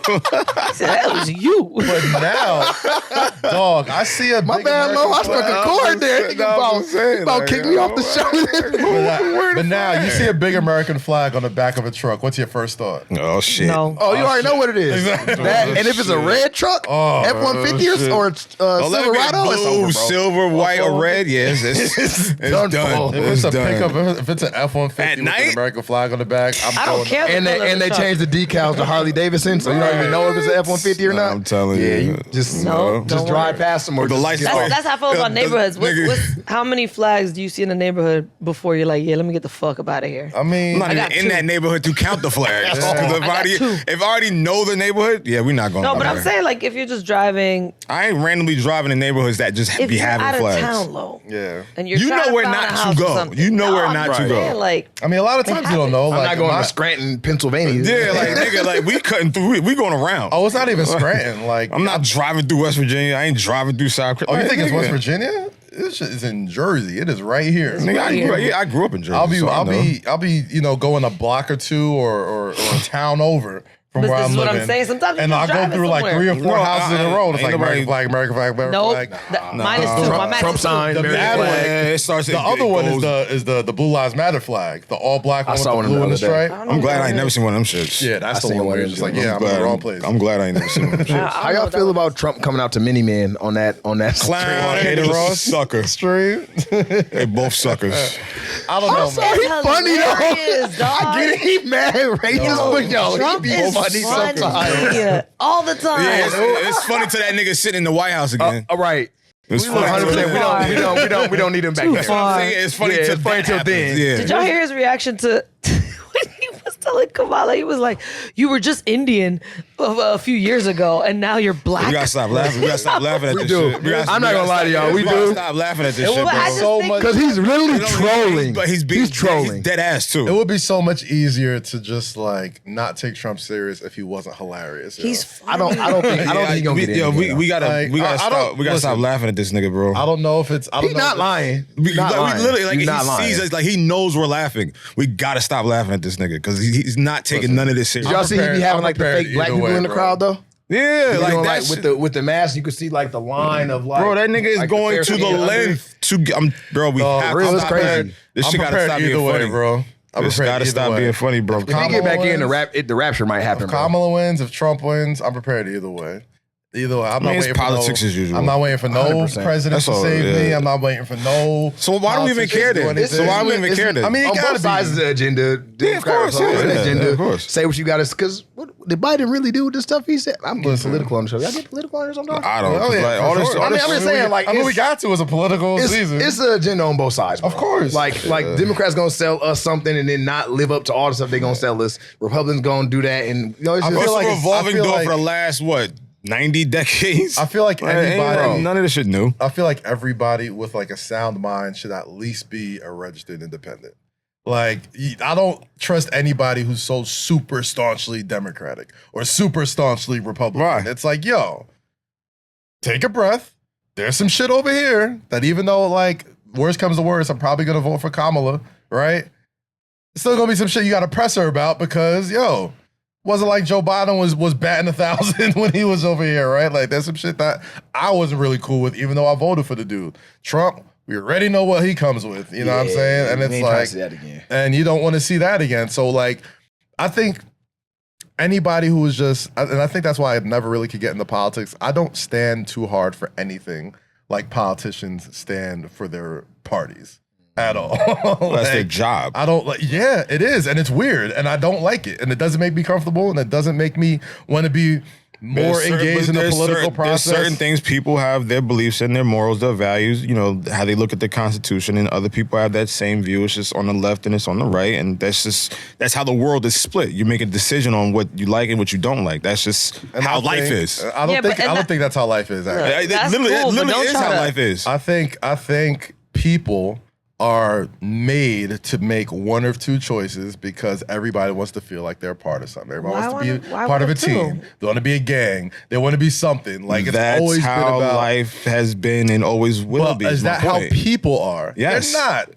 That was you. but now, dog, I see a My big bad, American Lo. I struck flag. a chord there. He about kick me off the shoulder. But now you see a big American flag on the back of a truck. What's your first thought? Oh shit. No. Oh, you already know what it is. Exactly. That, and if it's a red truck, F-150 or Oh, let it be Silverado, it's blue, over, bro. silver, white, or red. Yes, it's done done. for. If It's it's a done. pickup, if it's an F-150 At with night? an American flag on the back, I'm I don't throwing care. up. And they changed the decals to Harley Davidson, so you don't even know if it's an F-150 or not. I'm telling you. Yeah, you just No, just don't drive worry. past them or The just license That's how I feel about neighborhoods. Nigga. How many flags do you see in the neighborhood before you're like, yeah, let me get the fuck up out of here? I mean, I'm not even in that neighborhood to count the flags. two. If I already know the neighborhood, yeah, we're not going. No, but there. I'm saying like if you're just driving, I ain't randomly driving in neighborhoods that just if be you're having out flags. of town, low, yeah. and you're You trying know where find a not house to or go. something. You know where I'm not to saying, go. Like, I mean, a lot of times you don't know. I'm Like, not going to Scranton, Pennsylvania. Yeah, like nigga, like we cutting through. We going around. oh, it's not even Scranton. Like, I'm not driving through West Virginia. I ain't driving through South Carolina. Oh, you think it's Nigga. West Virginia? This shit is in Jersey. It is right here. Nigga, I grew up in Jersey. I'll be, going a block or two or a town over from But where this I'm is what living. I'm saying. Sometimes you and just I'll go driving through like somewhere. 3 or 4 No, houses in a row. It's ain't like nobody- American flag. nope. Mine is two. My max Trump is two. sign. The American mad flag. one. It starts. The other one is the Blue Lives Matter flag, the all black one with saw the one blue the and the other day. stripe. I'm glad I ain't never seen one of them shits. Yeah, that's I the seen one one where of it's just them. like, yeah, I'm in the wrong place. I'm glad I ain't never seen one of them shits. How y'all feel about Trump coming out to Mini Man on that Clown, Katie they Ross. sucker. Stream. They both suckers. I don't know, man. He funny Hilarious, though. I get it. He mad racist, but yo, Trump he be is funny funny sometimes. all the time. Yeah, it's funny to that nigga sitting in the White House again. All right. It's funny. 100%. We don't need him back there. far. It's funny Yeah, till it's funny that till happens. then. Yeah. Did y'all hear his reaction to when he was telling Kamala? He was like, "You were just Indian a few years ago, and now you're black." We gotta stop laughing. We gotta stop laughing at this do. shit. I'm not gonna lie to y'all. We gotta do. stop laughing at this shit, would bro. be I just so think- much. Because he's literally trolling. But he's trolling. He's dead ass too. It would be so much easier to just like not take Trump serious if he wasn't hilarious. He's yo. funny. I don't think he's gonna get in. we gotta Like, I stop. don't- We gotta stop listen. laughing at this nigga, bro. I don't know if it's. I don't He's know not if it's- lying. We He's not lying. literally like He's he not lying. sees us, like he knows we're laughing. We gotta stop laughing at this nigga because he's not taking none of this serious. Did y'all see he be prepared- having I'm like the prepared fake black either people way, in the bro. crowd though? Yeah, You like know, that shit. with the mask, you could see like the line of like. Bro, that nigga is like going to the Pharisee length to. Bro, we have real to is stop crazy. that. This I'm shit gotta prepared stop either being way, funny, bro. I'm This prepared gotta either stop way. being funny, bro. If he get back in, the rapture might happen. If Bro. Kamala wins, if Trump wins, I'm prepared either way. Either way, I'm not it's waiting politics for no, as usual. I'm not waiting for no 100%. president That's to all, save me. yeah. I'm not waiting for no. So why do we even politicians care to do then? anything. So why do we even care then? I mean, it On gotta both sides of be. the agenda, Democrats, course, Republicans, yeah, agenda. of course. Say what you got to, because what did Biden really do with the stuff he said? I'm getting Listen. political on the show. Y'all get political on here sometimes? I don't. Oh, yeah, like, for all this, sure. all I mean, this I'm just shit- saying, like, I mean, we it's- got to as a political season. It's an agenda on both sides. Bro. Of course. Like Democrats gonna sell us something and then not live up to all the stuff they gonna sell us. Republicans gonna do that, and you know, it's I just, feel It's like a it's- revolving I feel door like- for the last 90 decades. I feel like anybody. none of this shit new. I feel like everybody with like a sound mind should at least be a registered independent. Like, I don't trust anybody who's so super staunchly Democratic or super staunchly Republican. Right. It's like, yo, take a breath. There's some shit over here that even though, like, worst comes to worst, I'm probably going to vote for Kamala, right? It's still going to be some shit you got to press her about because, yo, wasn't like Joe Biden was batting 1,000 when he was over here, right? Like, there's some shit that I wasn't really cool with, even though I voted for the dude. Trump, we already know what he comes with. You know what I'm saying? And it's like, that again. and you don't want to see that again. So, like, I think anybody who is just, and I think that's why I never really could get into politics. I don't stand too hard for anything like politicians stand for their parties at all. That's their Like, job. I don't like, yeah, it is. And it's weird. And I don't like it. And it doesn't make me comfortable. And it doesn't make me want to be more engaged in the political process. There's certain things people have their beliefs and their morals, their values, you know, how they look at the Constitution, and other people have that same view. It's just on the left and it's on the right. And that's how the world is split. You make a decision on what you like and what you don't like. That's just how life is. I don't think that's how life is, actually. It That's literally, cool, it but literally don't is try how to- life is. I think people are made to make one or two choices because everybody wants to feel like they're a part of something. Everybody wants to be part of a team. They want to be a gang. They want to be something. Like, it's That's always how been about life has been and always will But be. is that how people are? Yes. They're not.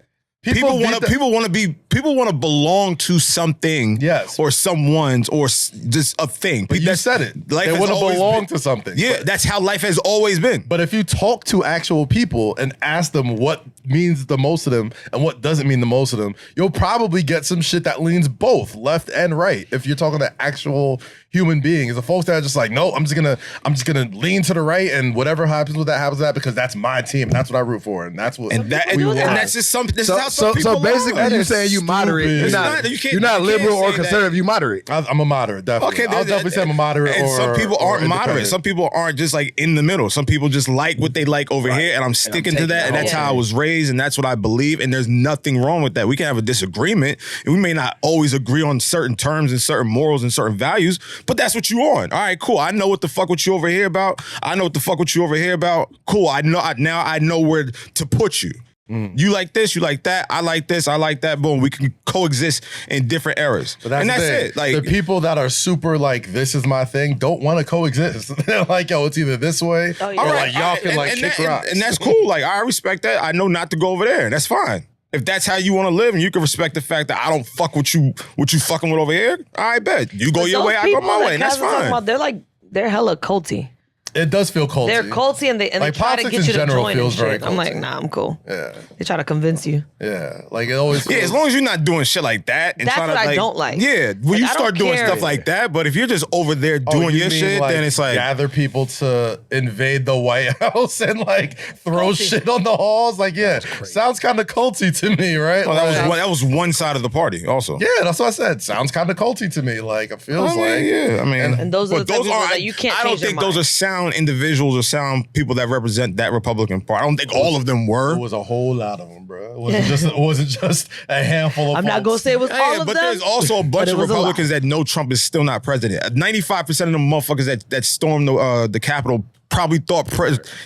People want to belong to something, Yes. or someone's, or just a thing. But you said it. Life They has want to always belong been- to something. Yeah, that's how life has always been. But if you talk to actual people and ask them what means the most to them and what doesn't mean the most to them, you'll probably get some shit that leans both left and right. If you're talking to actual human beings, the folks that are just like, no, I'm just gonna lean to the right, and whatever happens with that because that's my team and that's what I root for, and that's what and that's just something. This is how some people So basically, are. you're saying you moderate. stupid. You're not liberal or say conservative. You moderate. I'm a moderate, definitely. Okay, I'll definitely say I'm a moderate. And some people aren't moderate. independent. Some people aren't just like in the middle. Some people just like what they like over here, and I'm sticking to taking that. And that that's whole how I was raised. ways, and that's what I believe, and there's nothing wrong with that. We can have a disagreement, and we may not always agree on certain terms and certain morals and certain values, but that's what you on. All right, cool. I know what the fuck what you over here about. I know what the fuck what you over here about. Cool. I know where to put you. You like this, you like that. I like this, I like that. Boom, we can coexist in different eras, and that's it. Like the people that are super like, this is my thing, don't want to coexist. They're like, yo, it's either this way, or like y'all can like kick rocks, and that's cool. Like I respect that. I know not to go over there. That's fine. If that's how you want to live, and you can respect the fact that I don't fuck with you fucking with over here, I bet you go your way, I go my way, and that's fine. They're hella culty. It does feel culty. They're culty and they like, try to get you to join and shit. I'm like, culty. nah, I'm cool. Yeah. They try to convince you. Yeah. Like it always feels, as long as you're not doing shit like that. And that's trying what to, I like, don't like. Yeah. When you start doing care. stuff like that, but if you're just over there doing your shit, then it's like gather people to invade the White House and like throw shit on the halls. Like, yeah, sounds kind of culty to me, right? Well, like, that was one side of the party also. Yeah, that's what I said. Sounds kind of culty to me. Like it feels like yeah. I mean, and those are the type of people that you can't. I don't think those are sound individuals or sound people that represent that Republican Party. I don't think all of them were. It was a whole lot of them, bro. It wasn't just a handful of I'm folks. not gonna say it was all of them. But there's also a bunch of Republicans that know Trump is still not president. 95% of the motherfuckers that stormed the Capitol probably thought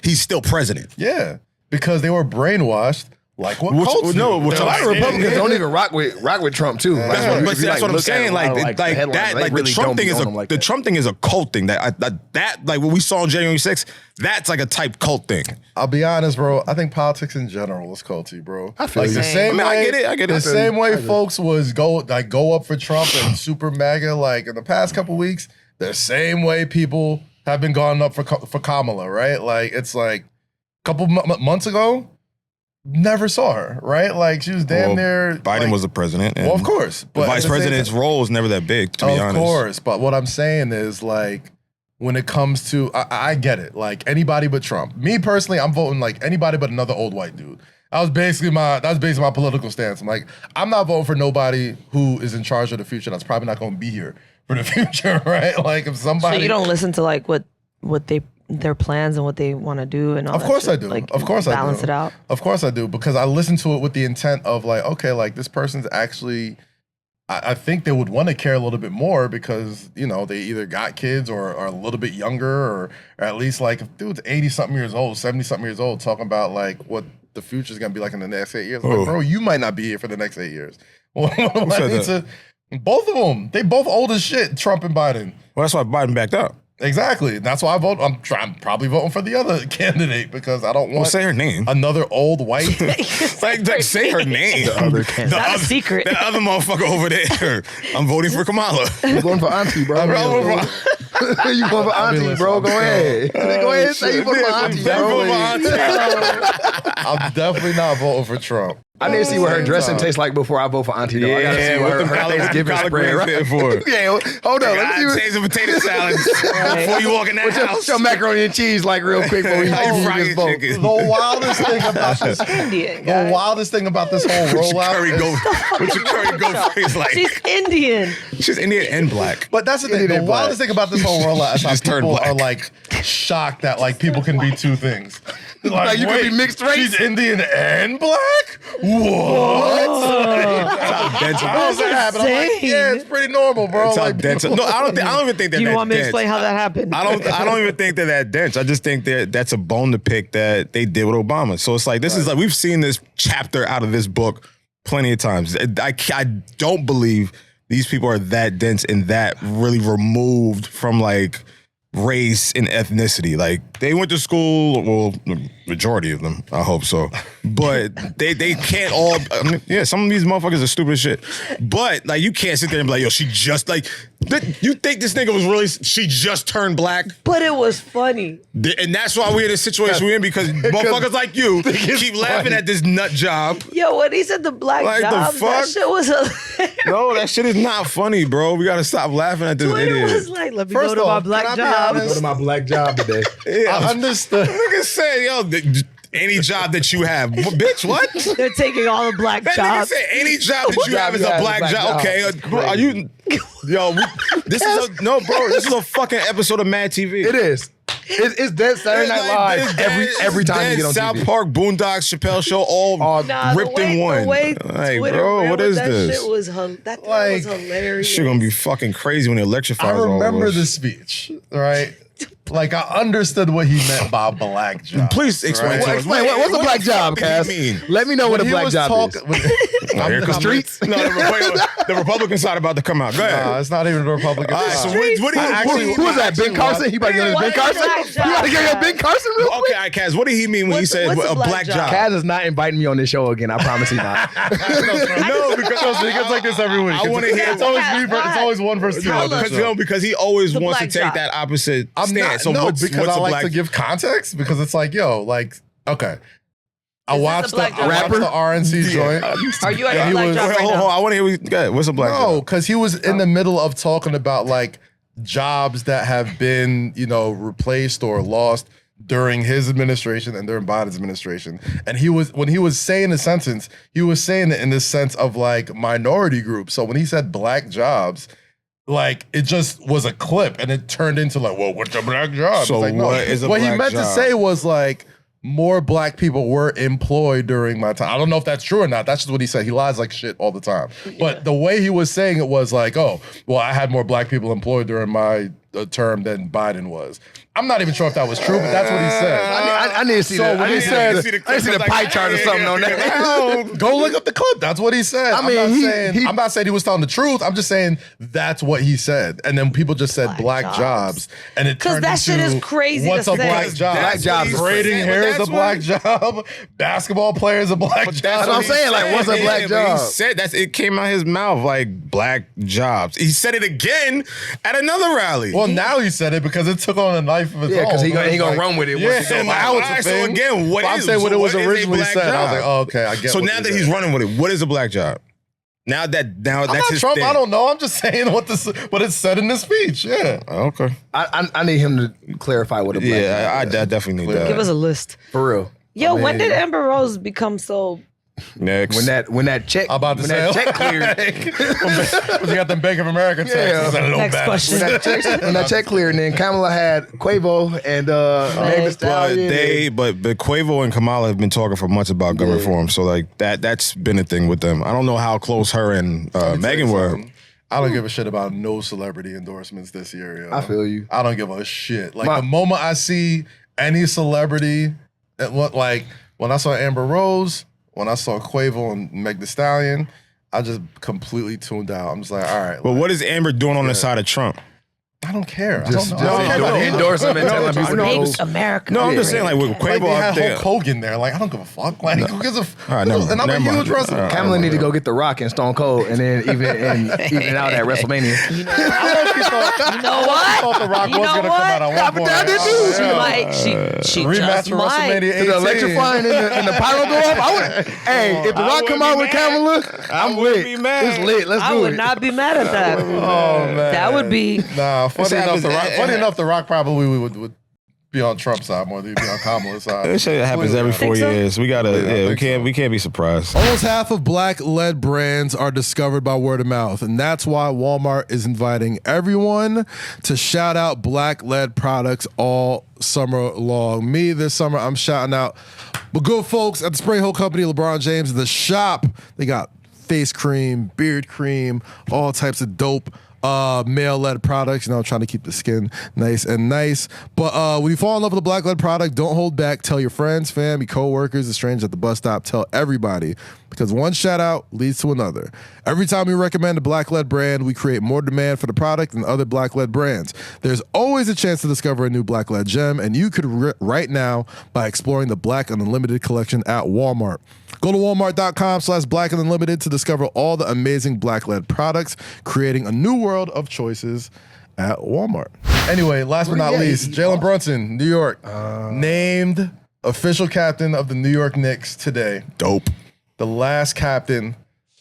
he's still president. Yeah, because they were brainwashed. Like what? A lot of Republicans don't even rock with Trump too. That's what I'm saying. Like the Trump thing is the Trump thing is a cult thing. That like what we saw on January 6th. That's like a type cult thing. I'll be honest, bro. I think politics in general is culty, bro. I feel like the same way. I get it. The same way folks was go up for Trump and super MAGA. Like in the past couple weeks, the same way people have been going up for Kamala, right? Like it's like a couple months ago. Never saw her, right? Like she was damn near. Biden was the president. Well, of course, but the vice president's role is never that big, to be honest. Of course, but what I'm saying is like when it comes to, I get it. Like anybody but Trump. Me personally, I'm voting like anybody but another old white dude. That was basically my political stance. I'm like, I'm not voting for nobody who is in charge of the future. That's probably not going to be here for the future, right? Like if somebody. So you don't listen to like what their plans and what they want to do and all of course that I do. Like, of course I do. balance it out. Of course I do, because I listen to it with the intent of like, okay, like this person's actually, I think they would want to care a little bit more because, you know, they either got kids or are a little bit younger or at least like, if dude's 80-something years old, 70-something years old, talking about like what the future's going to be like in the next 8 years. Like, bro, you might not be here for the next 8 years. Both of them, they both old as shit, Trump and Biden. Well, that's why Biden backed up. Exactly. That's why I vote. I'm probably voting for the other candidate because I don't want say her name. Another old white. like say her name. The other candidate. Not a secret. That other motherfucker over there. I'm voting for Kamala. I'm going for Auntie, bro. You going for Auntie, bro? Go ahead. Go ahead and say you voting for Auntie, bro. I'm definitely not voting for Trump. I need to see what her dressing tastes like before I vote for Auntie, though. I gotta see what her Thanksgiving spread, right? For. Yeah, hold on. Let me see taste of potato salad before you walk in that house. Your macaroni and cheese, like real quick before you this vote. The wildest thing about this, the wildest thing about this whole rollout. What's your curry go face like? She's Indian. She's Indian and black. But that's the thing. The wildest thing about this whole rollout is how people are like shocked that like people can be two things. Like you can be mixed race. She's Indian and black? What? How does that happen? I'm like, yeah, it's pretty normal, bro. That's like, dense. No, I don't even think that. You that want me to dense. explain how that happened? I don't even think that dense. I just think that's a bone to pick that they did with Obama. So it's like this is like we've seen this chapter out of this book plenty of times. I don't believe these people are that dense and that really removed from like race and ethnicity. Like they went to school, well, majority of them, I hope so. But they can't all, I mean, yeah, some of these motherfuckers are stupid as shit. But like you can't sit there and be like, yo, she just like, you think this nigga was really, she just turned black? But it was funny. And that's why we're in the situation we're in because motherfuckers like you keep laughing at this nut job. Yo, when he said the black like job, the fuck? that shit was hilarious. No, that shit is not funny, bro. We gotta stop laughing at this Twitter idiot. was like, let me go to my black job. Go to my black job today. I understood. Nigga said, yo, any job that you have. Bitch, what? They're taking all the black That nigga jobs. said any job that you have is a black job. Okay, are you? Yo, this is bro. This is a fucking episode of Mad TV. It is. It's dead Saturday Night Live every time you get on South TV. Park, Boondocks, Chappelle Show, all ripped in one. The way Like, Twitter bro, ran what with is that this? Shit was that was hilarious. Shit gonna be fucking crazy when it electrifies. I remember all of the us. speech, right? Like, I understood what he meant by black job. Please explain to us. Explain, what's a black job, Cass? Let me know what a black job is. The streets? No, the Republican side about to come out. Go ahead. Nah, it's not even the Republican All right, side. so what do you Who was that? Ben Carson? He about to get his Ben Carson? You about to get your Ben Carson real quick? Okay, all right, Kaz, what did he mean when he said what's a black job? Kaz is not inviting me on this show again. I promise he's not. No, because he gets like this every week. I want to hear. It's always one versus two. on this show. Because he always The wants to black take job. that opposite I'm stance. not, So what's because I a like black to give context, because it's like, yo, like, okay. I this watched a black job? the RNC joint. Are you at And a he black was- job right Hold now? on, I want to hear. Go ahead. What's a black No, job? because he was in the middle of talking about like jobs that have been, replaced or lost during his administration and during Biden's administration. And when he was saying the sentence, he was saying it in the sense of like minority groups. So when he said black jobs, like it just was a clip and it turned into like, well, what's a black job? So It's like, no. what is a What he black meant to job? say was like, more black people were employed during my time. I don't know if that's true or not. That's just what he said. He lies like shit all the time. But the way he was saying it was like, oh, well, I had more black people employed during my term than Biden was. I'm not even sure if that was true, but that's what he said. I need to see So the when he said- I need to see the pie chart or something on that. Go look up the clip. That's what he said. I mean, I'm not saying he was telling the truth. I'm just saying that's what he said. And then people just said black jobs. And it 'Cause turned that shit into, is crazy What's to a say. black job? Black job is Braiding crazy. hair But is a that's black what- job. Basketball player is a black job. That's what I'm saying. Like, what's a black But job? He said it came out his mouth like black jobs. He said it again at another rally. Well, now he said it because it took on a life of its own. Yeah, 'cause he gonna It's run with it once Yeah, it goes now it's a Alright, so thing. again, what But I'm is- saying when so it was what is a originally black said, I was job? like, oh, okay, I get. So what now he that he's said. running with it, what is a black job? Now I'm that's not his Trump. thing. I don't know. I'm just saying what it said in the speech. Yeah. Okay. I need him to clarify what a black Yeah, job I definitely need Clear. that. Give us a list. for real. Yo, when did Amber Rose become so? Next. When that check I'm about to when say that check cleared. When you got them Bank of America taxes. Yeah. It's a little Next bad. question. when that check cleared, and then Kamala had Quavo and Meg Thee But Stallion. but Quavo and Kamala have been talking for months about gun reform. So like that's been a thing with them. I don't know how close her and Megan were. I don't give a shit about no celebrity endorsements this year. Yo. I feel you. I don't give a shit. Like the moment I see any celebrity, like when I saw Amber Rose, when I saw Quavo and Meg Thee Stallion, I just completely tuned out. I'm just like, all right. But what is Amber doing on the side of Trump? I don't care. Just I don't know. I don't care about any- endorse him and tell him people Make to America. No, I'm just saying like with Like Quavo they had out there. Hulk Hogan there. Like I don't give a fuck. Like who gives a fuck? All right, never And I'm mind. a Never huge mind. wrestler. All right. Kamala need to go get The Rock and Stone Cold, and then even out at WrestleMania. You know what? thought The Rock You was know gonna what? come out on one point. I did too. She might. She Rematch just for might. WrestleMania 18. The electrifying and the pyro go off. I would. Hey, if The Rock wouldn't come out be with mad. Kamala, I'm wouldn't lit. be mad. It's lit. Let's I do would it. not be mad at that. Oh man, That would be. Nah, funny happens- enough, The Rock probably would be on Trump's side more than he'd be on Kamala's side. This shit happens every 4 Think so? years. We gotta. I we think can't be surprised. Almost half of black-led brands are discovered by word of mouth, and that's why Walmart is inviting everyone to shout out black-led products all summer long. Me, this summer, I'm shouting out the good folks at the Spray Hole Company, LeBron James, the shop. They got face cream, beard cream, all types of dope male-led products. You know, I'm trying to keep the skin nice and nice. But when you fall in love with a black-led product, don't hold back. Tell your friends, fam, your coworkers, the strangers at the bus stop. Tell everybody, because one shout-out leads to another. Every time we recommend a black-led brand, we create more demand for the product than other black-led brands. There's always a chance to discover a new black-led gem, and you could right now by exploring the Black Unlimited collection at Walmart. Go to walmart.com/Black Unlimited to discover all the amazing black-led products, creating a new world of choices at Walmart. Anyway, last but not least, Jalen Brunson, New York, named official captain of the New York Knicks today. Dope. The last captain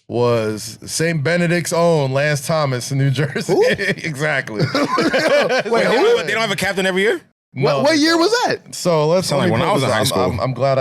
was St. Benedict's own Lance Thomas in New Jersey. Exactly. Wait, they don't have a captain every year? No, What year was that? So let's Sound like when I was in high school. I'm glad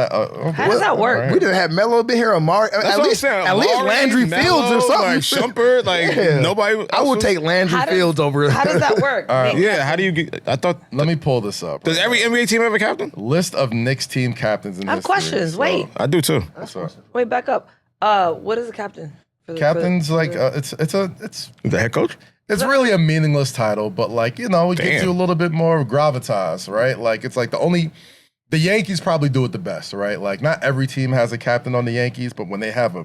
How does that work? Right. We didn't have Melo been here, Amari. That's At what I'm least saying. Amari, Landry Melo, Fields or something. like Shumpert, like nobody. I would take Landry How does- Fields over. How does that work? Yeah, how do you get? I thought. Let me pull this up. Does every NBA team have a captain? List of Knicks team captains in I have history. questions. Wait. I do too. So, Wait, back up. What is a captain? For the- captains for- like it's The head coach. It's really a meaningless title, but like, you know, it gives Damn. you a little bit more gravitas, right? Like it's like the Yankees probably do it the best, right? Like not every team has a captain on the Yankees, but when they have a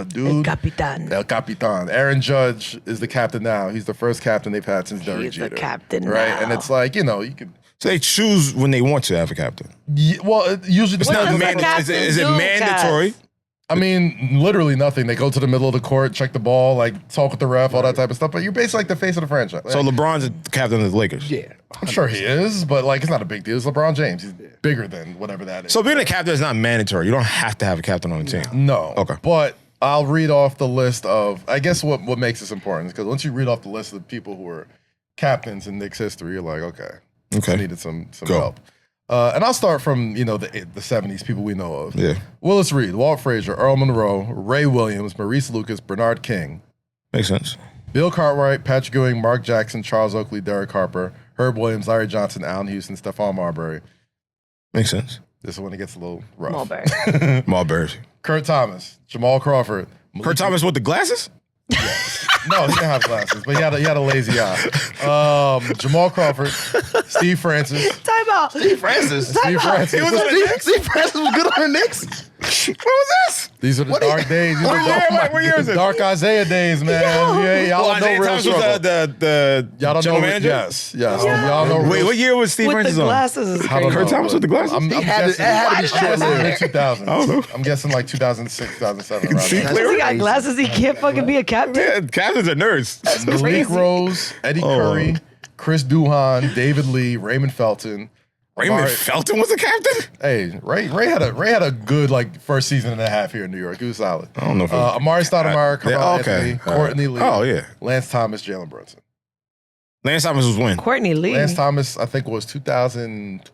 dude, El Capitan. El Capitan. Aaron Judge is the captain now. He's the first captain they've had since Derek He's the Jeter. captain right? now. And it's like, you know, you could. So they choose when they want to have a captain. Well, it usually It's What not does a mandatory. captain Is it do, mandatory? Kaz? I mean, literally nothing. They go to the middle of the court, check the ball, like talk with the ref, all that type of stuff. But you're basically like the face of the franchise. So LeBron's the captain of the Lakers. Yeah. I'm sure he is, but like it's not a big deal. It's LeBron James. He's bigger than whatever that is. So being a captain is not mandatory. You don't have to have a captain on the team. No. Okay. But I'll read off the list of, I guess what makes this important is because once you read off the list of the people who were captains in Knicks history, you're like, okay, Okay. this needed some Go. help. And I'll start from, you know, the 70s, people we know of. Yeah. Willis Reed, Walt Frazier, Earl Monroe, Ray Williams, Maurice Lucas, Bernard King, Makes sense. Bill Cartwright, Patrick Ewing, Mark Jackson, Charles Oakley, Derek Harper, Herb Williams, Larry Johnson, Allen Houston, Stephon Marbury. Makes sense. This is when it gets a little rough. Mulberry. Marbury. Kurt Thomas, Jamal Crawford. Kurt Thomas with the glasses? No, he didn't have glasses, but he had a lazy eye. Jamal Crawford, Steve Francis. Time out. Steve Francis. Steve Francis. He was on the Knicks? Steve Francis was good on the Knicks. What was this? These are the dark days. These are What year is the it? dark Isaiah days, man. Yeah, y'all Well, don't know Isaiah real Thomas was struggle. the Y'all don't general know. manager? Yes. Y'all know. Wait, real- what year was Steve With Francis the on? glasses is I don't crazy. know, Kurt Thomas with the glasses? I'm It had guessing. to be short lived. Mid 2000s. I don't know. I'm guessing like 2006, 2007. Around See, there. clear? He got glasses. He can't fucking be a captain. Yeah, captains are nerds. Malik crazy. Rose, Eddie Curry, Chris Duhon, David Lee, Raymond Felton. Raymond Amari- Felton was the captain? Hey, Ray had a good like first season and a half here in New York. He was solid. I don't know if it was- Amari Stoudemire, Carmelo Yeah, okay. Anthony, All Courtney right. Lee, Oh, yeah. Lance Thomas, Jalen Brunson. Lance Thomas was when? Courtney Lee. Lance Thomas, I think, was 2012.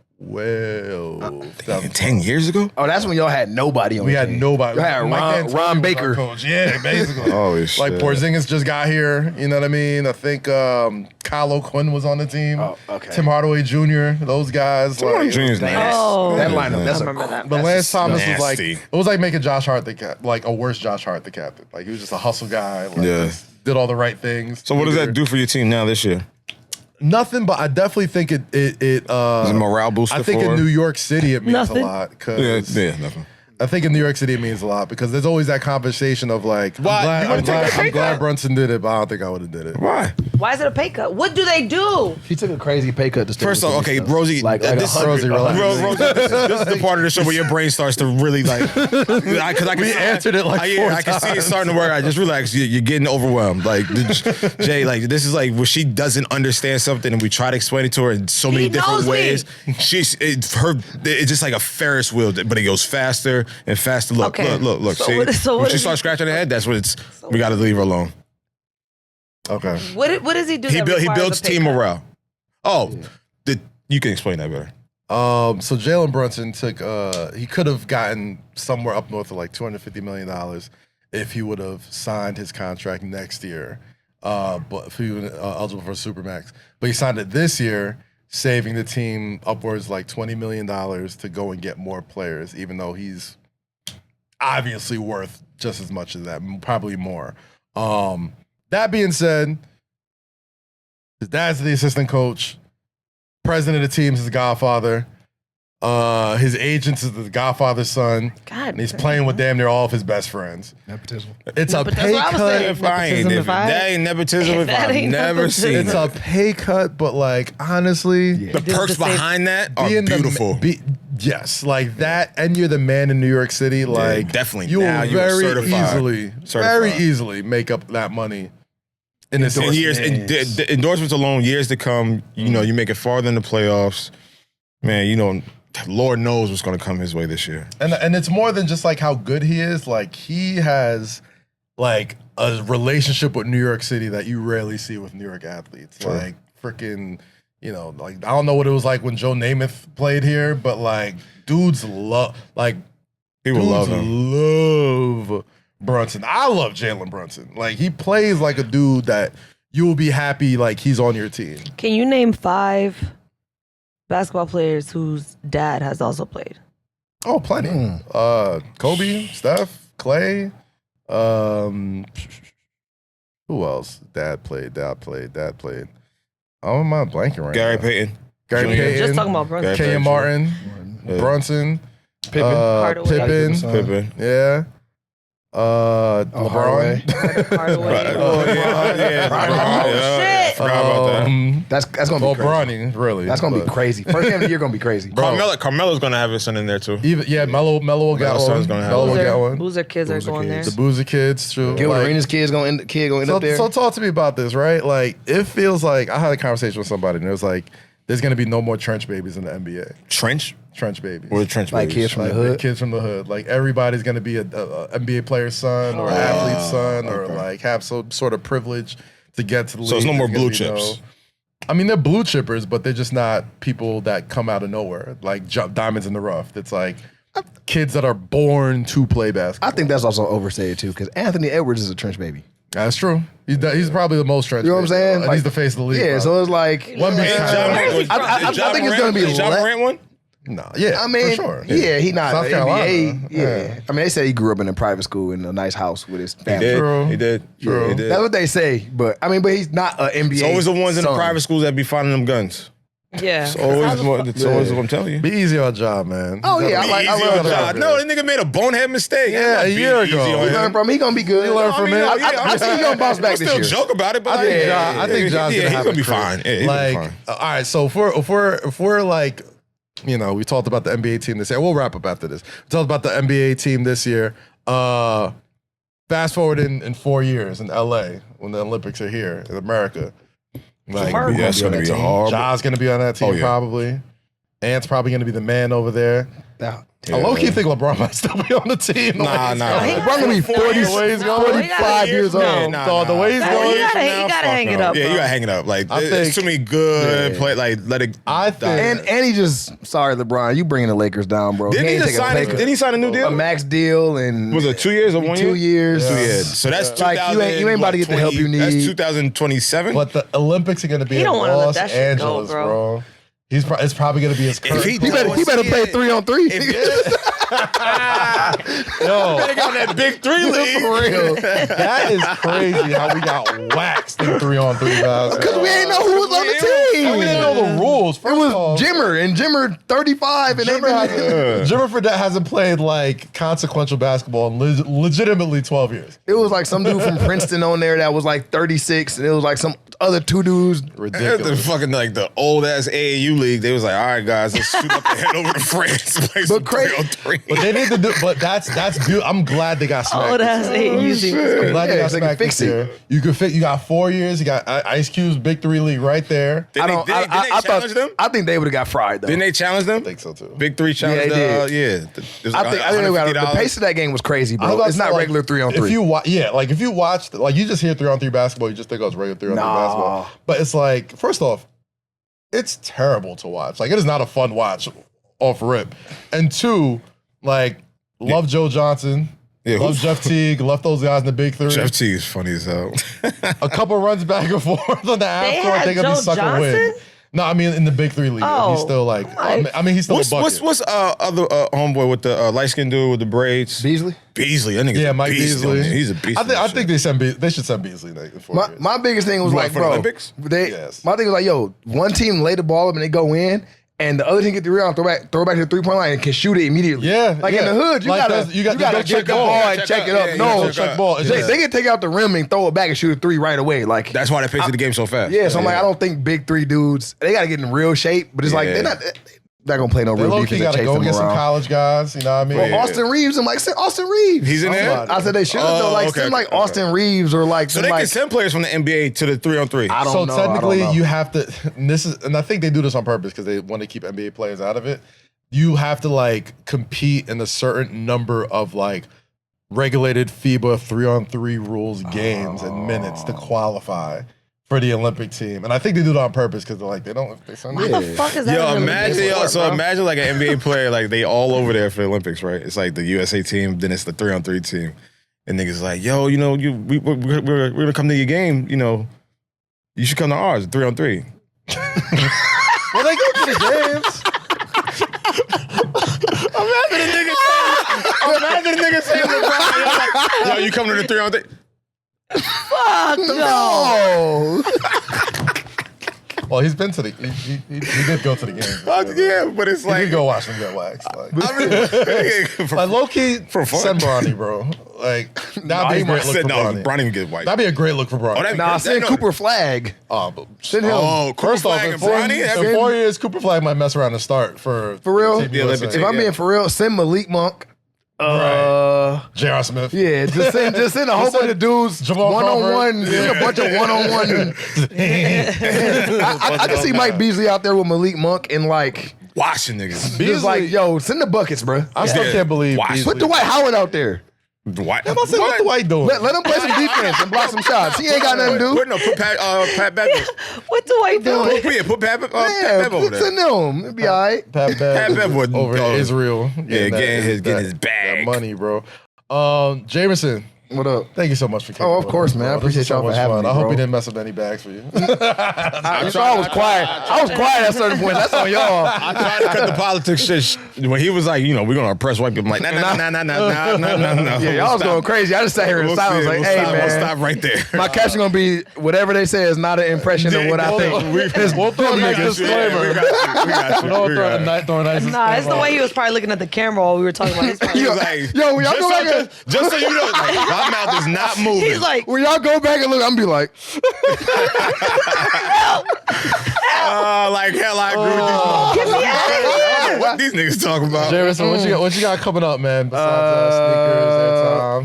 10 years ago? Oh, that's when y'all had nobody on We the had team. nobody. You had Mike D'Antoni was Ron our Baker. coach. Yeah, basically. Holy shit. Like Porzingis just got here. You know what I mean? I think Kyle O'Quinn was on the team. Oh, okay. Tim Hardaway Jr. Those guys. Warren Like, Jr.'s nasty. Oh. That lineup. That's I remember that. but Lance Thomas was like, nasty. it was like making Josh Hart like a worse Josh Hart the captain. Like he was just a hustle guy. Like, Yeah. just did all the right things. So what does that do for your team now this year? Nothing, but I definitely think it Is it a morale booster I think for? in New York City it means Nothing. a lot. Yeah, 'Cause yeah, nothing. I think in New York City it means a lot because there's always that conversation of like, Why? You would've taken a pay I'm glad cut? Brunson did it, but I don't think I would have did it. Why? Why is it a pay cut? What do they do? He took a crazy pay cut to stay First with off, the okay, Knicks, though. Rosie, like this- 100. Rosie, relax. This is the part of the show where your brain starts to really like. Because I can We answered it like yeah, 4 I can see it times. starting to work. I just relax. You're getting overwhelmed. Like Jay, like this is like where she doesn't understand something, and we try to explain it to her in so many different knows me. ways. It's just like a Ferris wheel, but it goes faster and faster. Look, Okay. look. So See, what when she is starts scratching her head, that's what it's. We got to leave her alone. Okay. What does he do? He that requires builds a pay team cut? morale. Oh, you can explain that better. So Jalen Brunson took he could have gotten somewhere up north of like $250 million if he would have signed his contract next year. But if he was eligible for Supermax. But he signed it this year, saving the team upwards like $20 million to go and get more players, even though he's obviously worth just as much as that, probably more. That being said, his dad's the assistant coach. President of the team's his godfather. His agent is the godfather's son. God, and he's playing with damn near all of his best friends. Nepotism. It's a But that's pay what I was saying. cut. If I ain't Nepotism, never, if I- that ain't nepotism if That I've ain't never nepotism. seen It's it. a pay cut, but like honestly, The did perks the same- behind that are being beautiful. yes, like that, and you're the man in New York City. Like definitely. you Now will you are very certified. very easily make up that money in this in years, the endorsements alone, years to come, you know, you make it farther in the playoffs. Man, you know, Lord knows what's going to come his way this year. And it's more than just like how good he is. Like he has like a relationship with New York City that you rarely see with New York athletes. Sure. Like freaking, you know, like I don't know what it was like when Joe Namath played here, but like dudes love People love him. Love Brunson. I love Jalen Brunson. Like he plays like a dude that you will be happy like he's on your team. Can you name 5 basketball players whose dad has also played? Oh, plenty. Kobe, Steph, Clay. Who else? Dad played. Oh, I'm not blanking right Gary now. Payton. Gary Jr. Payton. Just talking about Brunson. Kenyon Martin. Brunson. Pippen. Pippen. Yeah. LeBron. Hardaway. Oh, yeah. Shit. Forgot about that. That's gonna be crazy. Bronny, really. That's gonna be crazy. First game of the year gonna be crazy. Carmelo's gonna have his son in there too. Even Melo will get Melo's one. son's gonna have Melo will get one. Boozer kids are going there. The Boozer kids, true. Gilbert Like, Arenas kid gonna end up there. So talk to me about this, right? Like, it feels like I had a conversation with somebody, and it was like, there's gonna be no more trench babies in the NBA. Trench babies. or the trench Like babies? kids from the hood. Kids from the hood. Like everybody's gonna be a NBA player's son or athlete's son or like have some sort of privilege to get to the league. So it's no more There's gonna blue be chips. I mean, they're blue chippers, but they're just not people that come out of nowhere, like diamonds in the rough. It's like kids that are born to play basketball. I think that's also overstated too, because Anthony Edwards is a trench baby. That's true. He's probably the most trench. You know what I'm saying? And he's the face of the league. Yeah, so it's like One big I think it's gonna be John le- Morant one. No, yeah, I mean, for sure. yeah, he not South NBA. Carolina. Yeah. I mean, they say he grew up in a private school in a nice house with his family. True. He did. True. He did. That's what they say, but he's not an NBA. It's always the ones in the son. private schools that be finding them guns. Yeah. It's always what I'm telling you. Be easy on job, man. Oh yeah, I Easy love on that. John. No, that nigga made a bonehead mistake. Yeah, a year ago. He learned from him. He gonna be good. You learn from him. I think he gonna bounce back this Still year. joke about it, but I think John's he's gonna gonna be a career. fine. Yeah, he's like, gonna be fine. all right. So if we're like, you know, we talked about the NBA team this year. We'll wrap up after this. We talked about the NBA team this year. Fast forward in 4 years in LA when the Olympics are here in America. Like, Yeah, it's gonna be hard. Ja's gonna be on that team Oh, yeah. probably. Ant's probably gonna be the man over there. I low-key think LeBron might still be on the team. Nah. LeBron gonna be 40, The way he's going, 45 years old. So the way he's going, You gotta hang it up. Yeah, you bro. gotta hang it up. Like, I there's think- too many good play. Like, let it. I think. And he just sorry LeBron, you bringing the Lakers down, bro. Didn't he ain't just taking a pay cut. Didn't he sign a new deal? A max deal and Was it 2 years or 1 year? 2 years. 2 years. So that's Like, you ain't about to get the help you need. That's 2027. But the Olympics are going to be He in don't wanna let Los that shit go, Angeles, bro. bro. It's probably going to be his If current. he He better play 3-on-3. Yo, They got that big 3 league. for real. That is crazy how we got waxed in 3-on-3 basketball. Because we ain't know who was on the team. And we didn't know the rules. It First was off, Jimmer 35 and Jimmer Fredette hasn't played like consequential basketball in legitimately 12 years. it was like some dude from Princeton on there that was like 36 and it was like some other 2 dudes. The Ridiculous. fucking like the old ass AAU league. They was like, all right, guys, let's shoot up the head over to France. and play some But crazy- 3-on-3. But they need to do. But that's beautiful. I'm glad they got smacked. Oh, that's it. You see what's I'm great. glad they Yeah, got so they can smacked fix this it. year. You could fit. You got 4 years. You got Ice Cube's Big 3 league right there. Didn't they challenge them? I think they would have got fried though. Didn't they challenge them? I think so too. Big 3 challenged Yeah, yeah. I think they got the pace of that game was crazy, I was bro. about It's to say, not like, regular 3-on-3. If you watched, like you just hear 3-on-3 basketball, you just think, oh, it's regular 3-on-3 Nah. basketball. But it's like, first off, it's terrible to watch. Like it is not a fun watch off rip. And 2, like, love Joe Johnson. Yeah, love Jeff Teague. Love those guys in the Big 3. Jeff T is funny as hell. A couple runs back and forth on the half They court. had They're gonna be Joe sucking wind. Johnson? No, I mean in the Big 3 league. Oh, He's still like. my- I mean, he's still a what's bucket. other homeboy with the light skinned dude with the braids? Beasley? Beasley, that nigga's Yeah, a Mike beast, Beasley. man. He's a beast. I think they should send Beasley in 4 years. My biggest thing was You like, want for the bro, Olympics? Yes. my thing was like, yo, one team lay the ball up and they go in, and the other team get the rebound, throw back to the 3-point line and can shoot it immediately. Yeah, like yeah. in the hood, you Like gotta those- you got gotta check get the ball. ball You and check it up. Yeah, No, check ball. It's They, just- they can take out the rim and throw it back and shoot a 3 right away. Like that's why they pace the game so fast. yeah, so I'm like, I don't think big 3 dudes. They gotta get in real shape, but it's like Yeah. they're not gonna play no They real low-key defense and gotta chase go them get some around. college guys. You know what I mean? Well, Yeah. Austin Reeves, I'm like, send Austin Reeves. He's in there? I said they should though. Like, okay, send like okay. Austin Reeves or like. So they like, can send players from the NBA to the 3-on-3. I don't So know. technically, I don't know. you have to. And I think they do this on purpose because they want to keep NBA players out of it. You have to like compete in a certain number of like regulated FIBA 3-on-3 rules games and minutes to qualify for the Olympic team. And I think they do it on purpose because they're like, they don't, they send What the fuck is that? Yo, really imagine, big sport, bro? imagine like an NBA player, like they all over there for the Olympics, right? It's like the USA team, then it's the 3-on-3 team. And niggas like, yo, you know, we're gonna come to your game, you know, you should come to ours, 3-on-3. Well, they go to the games. Imagine a nigga saying LeBron, yo, you coming to the 3-on-3? Fuck no. Well, he's been to the, he did go to the game. Yeah, but it's He like, did go watch them get waxed. Like, I mean, like low key, for fun. send Bronny, bro. Like, that'd be a great look for Bronny. Bronny would get white. That'd be a great look for Bronny. Nah, send Cooper Flag. But Send him. first off, Flag in and Bronny? 4 years, Cooper Flag might mess around and start for real? Team The USA. Olympics. If I'm being for real, send Malik Monk. J.R. Smith. Yeah, just send a whole bunch of dudes Jamal one-on-one. Crawford. Send a bunch of one-on-one. I can see Mike Beasley out there with Malik Monk and like Washing niggas. just like, yo, send the buckets, bro. I still can't believe Watch. Beasley. Put Dwight Howard out there. Dwight. I'm not saying what Dwight doing. Let him play some defense and block some shots. He ain't got nothing to do. Put Pat Bev. What do I do? Put Pat Bev Yeah, over there. send them. It'll be all right. Pat Bev would- over in Israel. getting his that bag. money, bro. Jameson, What up? thank you so much for kicking Oh, of with course, us, man. I bro. This appreciate is so y'all for much having fun. me, I hope bro. he didn't mess up any bags for you. I was quiet. I was quiet at certain points. That's on y'all. I tried to cut the politics shit. When he was like, you know, we're gonna oppress white people, I'm like, nah. Yeah, y'all was going crazy. I just sat here in silence like, hey, man. We'll stop right there. My caption gonna be whatever they say is not an impression of what I think. We'll throw a nice Yeah, disclaimer. we got you. We'll throw a nice Nah, it's the way he was probably looking at the camera while we were talking about this. He was like, Yo, when y'all go back and just so you know, like, my mouth is not moving. He's like, when y'all go back and look, I'm be like, like hell, I agree with you. get me out of here. What these niggas talking about? Jameson, what you got coming up, man? Besides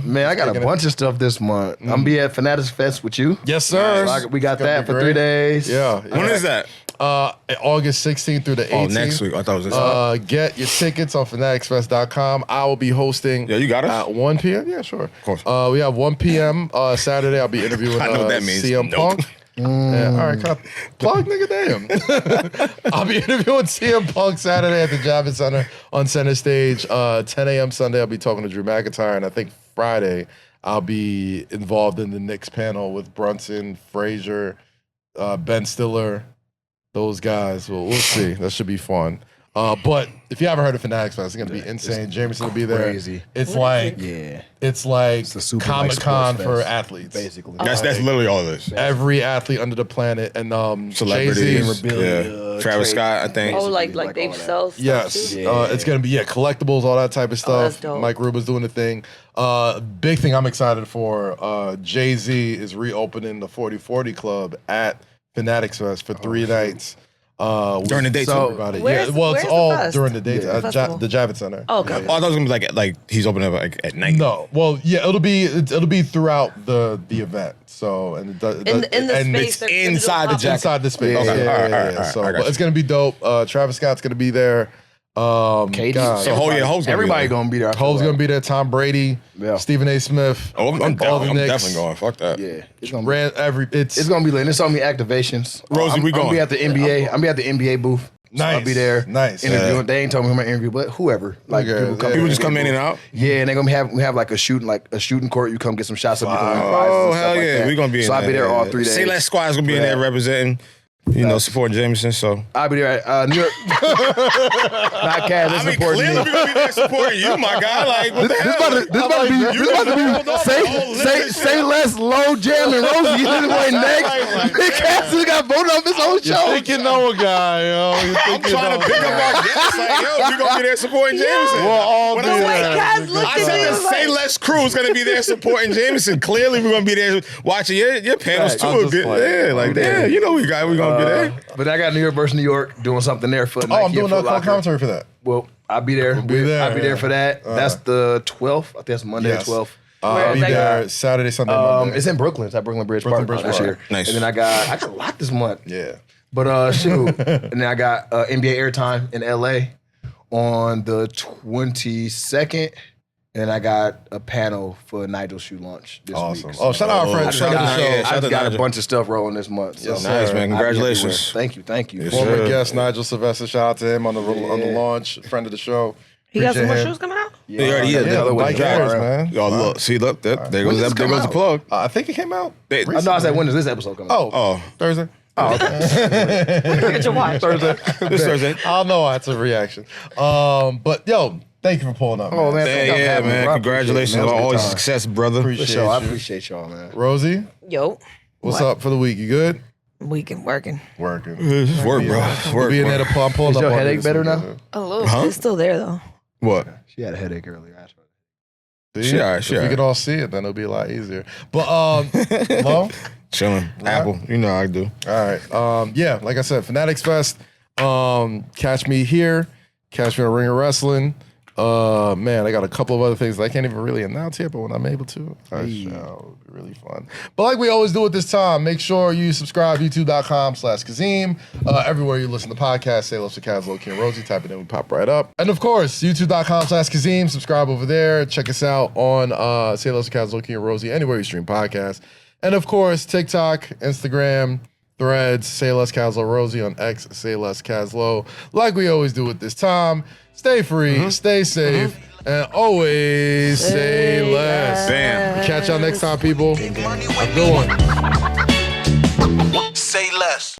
sneakers, man, I got a bunch of stuff this month. I'm gonna be at Fanatics Fest with you. Yes, sir. So we got It's gonna that be for great. 3 days. Yeah. When is that? August 16th through the 18th. Oh, next week. I thought it was this week. Get your tickets on fanaticsfest.com. I will be hosting. Yeah, you got us? At 1 p.m. Yeah, sure. Of course. We have 1 p.m. Saturday. I'll be interviewing I know what that means. CM Nope. Punk. Yeah, all right, plug, nigga, damn. I'll be interviewing CM Punk Saturday at the Javits Center on center stage. 10 a.m. Sunday, I'll be talking to Drew McIntyre, and I think Friday I'll be involved in the Knicks panel with Brunson, Frazier, Ben Stiller, those guys. Well, we'll see. That should be fun. But if you haven't heard of Fanatics Fest, it's gonna be insane. Jameson will be there. Crazy. It's like Yeah. it's like It's a super Comic like Con sports for fest, athletes. basically. That's literally all this. Every athlete under the planet and Celebrities. Jay-Z. Yeah. Travis Scott, I think. Oh, like like Dave all that. sells. stuff Yes, too? it's gonna be collectibles, all that type of stuff. that's dope. Mike Ruba's doing the thing. Big thing I'm excited for. Jay-Z is reopening the 40/40 Club at Fanatics Fest for 3 nights. During the day, so too. everybody. Where's- Yeah, well, it's where's the all fest? during the day. The festival? The Javits Center. Oh, okay. Oh, I thought it was gonna be like he's opening up like at night. No, well, yeah, it'll be throughout the event. So and it does, In the and space it's they're gonna do a inside the pop-up. jacket. inside the space. Okay, Yeah, all right, yeah, all right, yeah. all right, So, I got but you. it's gonna be dope. Travis Scott's gonna be there. Katie. God. So Ho's gonna Everybody be there. gonna be there. I feel Ho's gonna like. be there. Tom Brady, Yeah. Stephen A. Smith. Oh, I'm all definitely, the I'm Knicks. definitely going. Fuck that. Yeah. It's gonna be. Ran every. It's gonna be lit. There's so many activations. Rosie, I'm we gonna going. be at the NBA. I'm gonna be at the NBA booth. So I'll Nice. be there. Nice. Interviewing. Yeah. They ain't told me who my interview, but whoever. Like Okay, people come. yeah. People just come in and out. Yeah, and they're gonna have like a shooting court. You come get some shots of people. Oh, and stuff hell like yeah. that. We're gonna be in So I'll be there all 3 days. Say Less Squad's gonna be in there Yeah. representing, supporting Jameson. So I'll be there at New York. Not Cavs. That's important. clearly to we're me. gonna be there supporting you, my guy. Like, what the This hell? about to be say less low jam and Rosie this way next. Big Cass got voted off his own You show. think you know a guy, yo? You I'm think you trying know to pick a up guy. our guests. Like, yo, we're gonna be there supporting Jameson. We'll all When be I was there. like, Kaz looked I at said me the and was Say like, Less crew is gonna be there supporting Jameson. Clearly, we're gonna be there watching your panels Right, too. I'm A just bit. playing. Yeah, like I'm yeah, there. you know we gonna be there. But I got New York versus New York doing something there for Nike Oh, I'm and doing Foot that Locker. commentary for that. Well, I'll be there. be there, I'll be there yeah. for that. That's the 12th. I think that's Monday Yes. the 12th. I'll be is that? there Saturday, Sunday, Monday. It's in Brooklyn. It's at Brooklyn Bridge Brooklyn Park Bridge this Park. year. Nice. And then I got a lot this month. Yeah. But shoot. And then I got NBA airtime in LA on the 22nd And I got a panel for Nigel's shoe launch this Awesome. week. Oh, shout out our friend, friend of the show. yeah, I shout out just got a Nigel. bunch of stuff rolling this month. So Yes, Nice, sir. man. Congratulations. Thank you. Yes, Former sir. guest Nigel Sylvester, shout out to him on the launch, friend of the show. He got some more Appreciate him. shoes coming out? He already is. Yeah, The Mike drop. Ayers, man. Oh, look. See, look. There When goes did this there come goes the out? plug. I think it came out. They- I know I said, when does this episode come out? Oh, Thursday. Oh, okay. Look at your watch. This Thursday. I'll know that's a reaction. But yo, thank you for pulling up. Oh, man. Yeah, thank y'all for yeah, having me, man. bro. I Congratulations appreciate it, on man. It all was a your good time. success, brother. Appreciate For sure. I you. appreciate y'all, man. Rosie, Yo. what's What? up for the week? You good? Weekend working. Working. This is work, bro. It's work, Being bro. there to I'm pulling Is up your on headache this better weekend. A little. Huh? It's still there though. What? She had a headache earlier. That's right. See? She all right, If she we all right. could all see it, then it'll be a lot easier. But Mo, Chilling. Apple. You know how I do. all right. Yeah, like I said, Fanatics Fest. Catch me here. Catch me on Ring of Wrestling. Man, I got a couple of other things that I can't even really announce here, but when I'm able to, I shall. It'll be really fun. But like we always do at this time, make sure you subscribe, youtube.com/Kazeem. Everywhere you listen to podcasts, say love to Kaz, Loki, and Rosie, type it in, we pop right up. And of course, youtube.com/Kazeem, subscribe over there. Check us out on Say Love to Kaz, Loki, and Rosie, anywhere you stream podcasts. And of course, TikTok, Instagram, Threads, Say Less Caslow Rosie on X, Say Less Caslow. Like we always do at this time, stay free, stay safe, and always say less. Bam. Catch y'all next time, people. Money with Have a me. good one.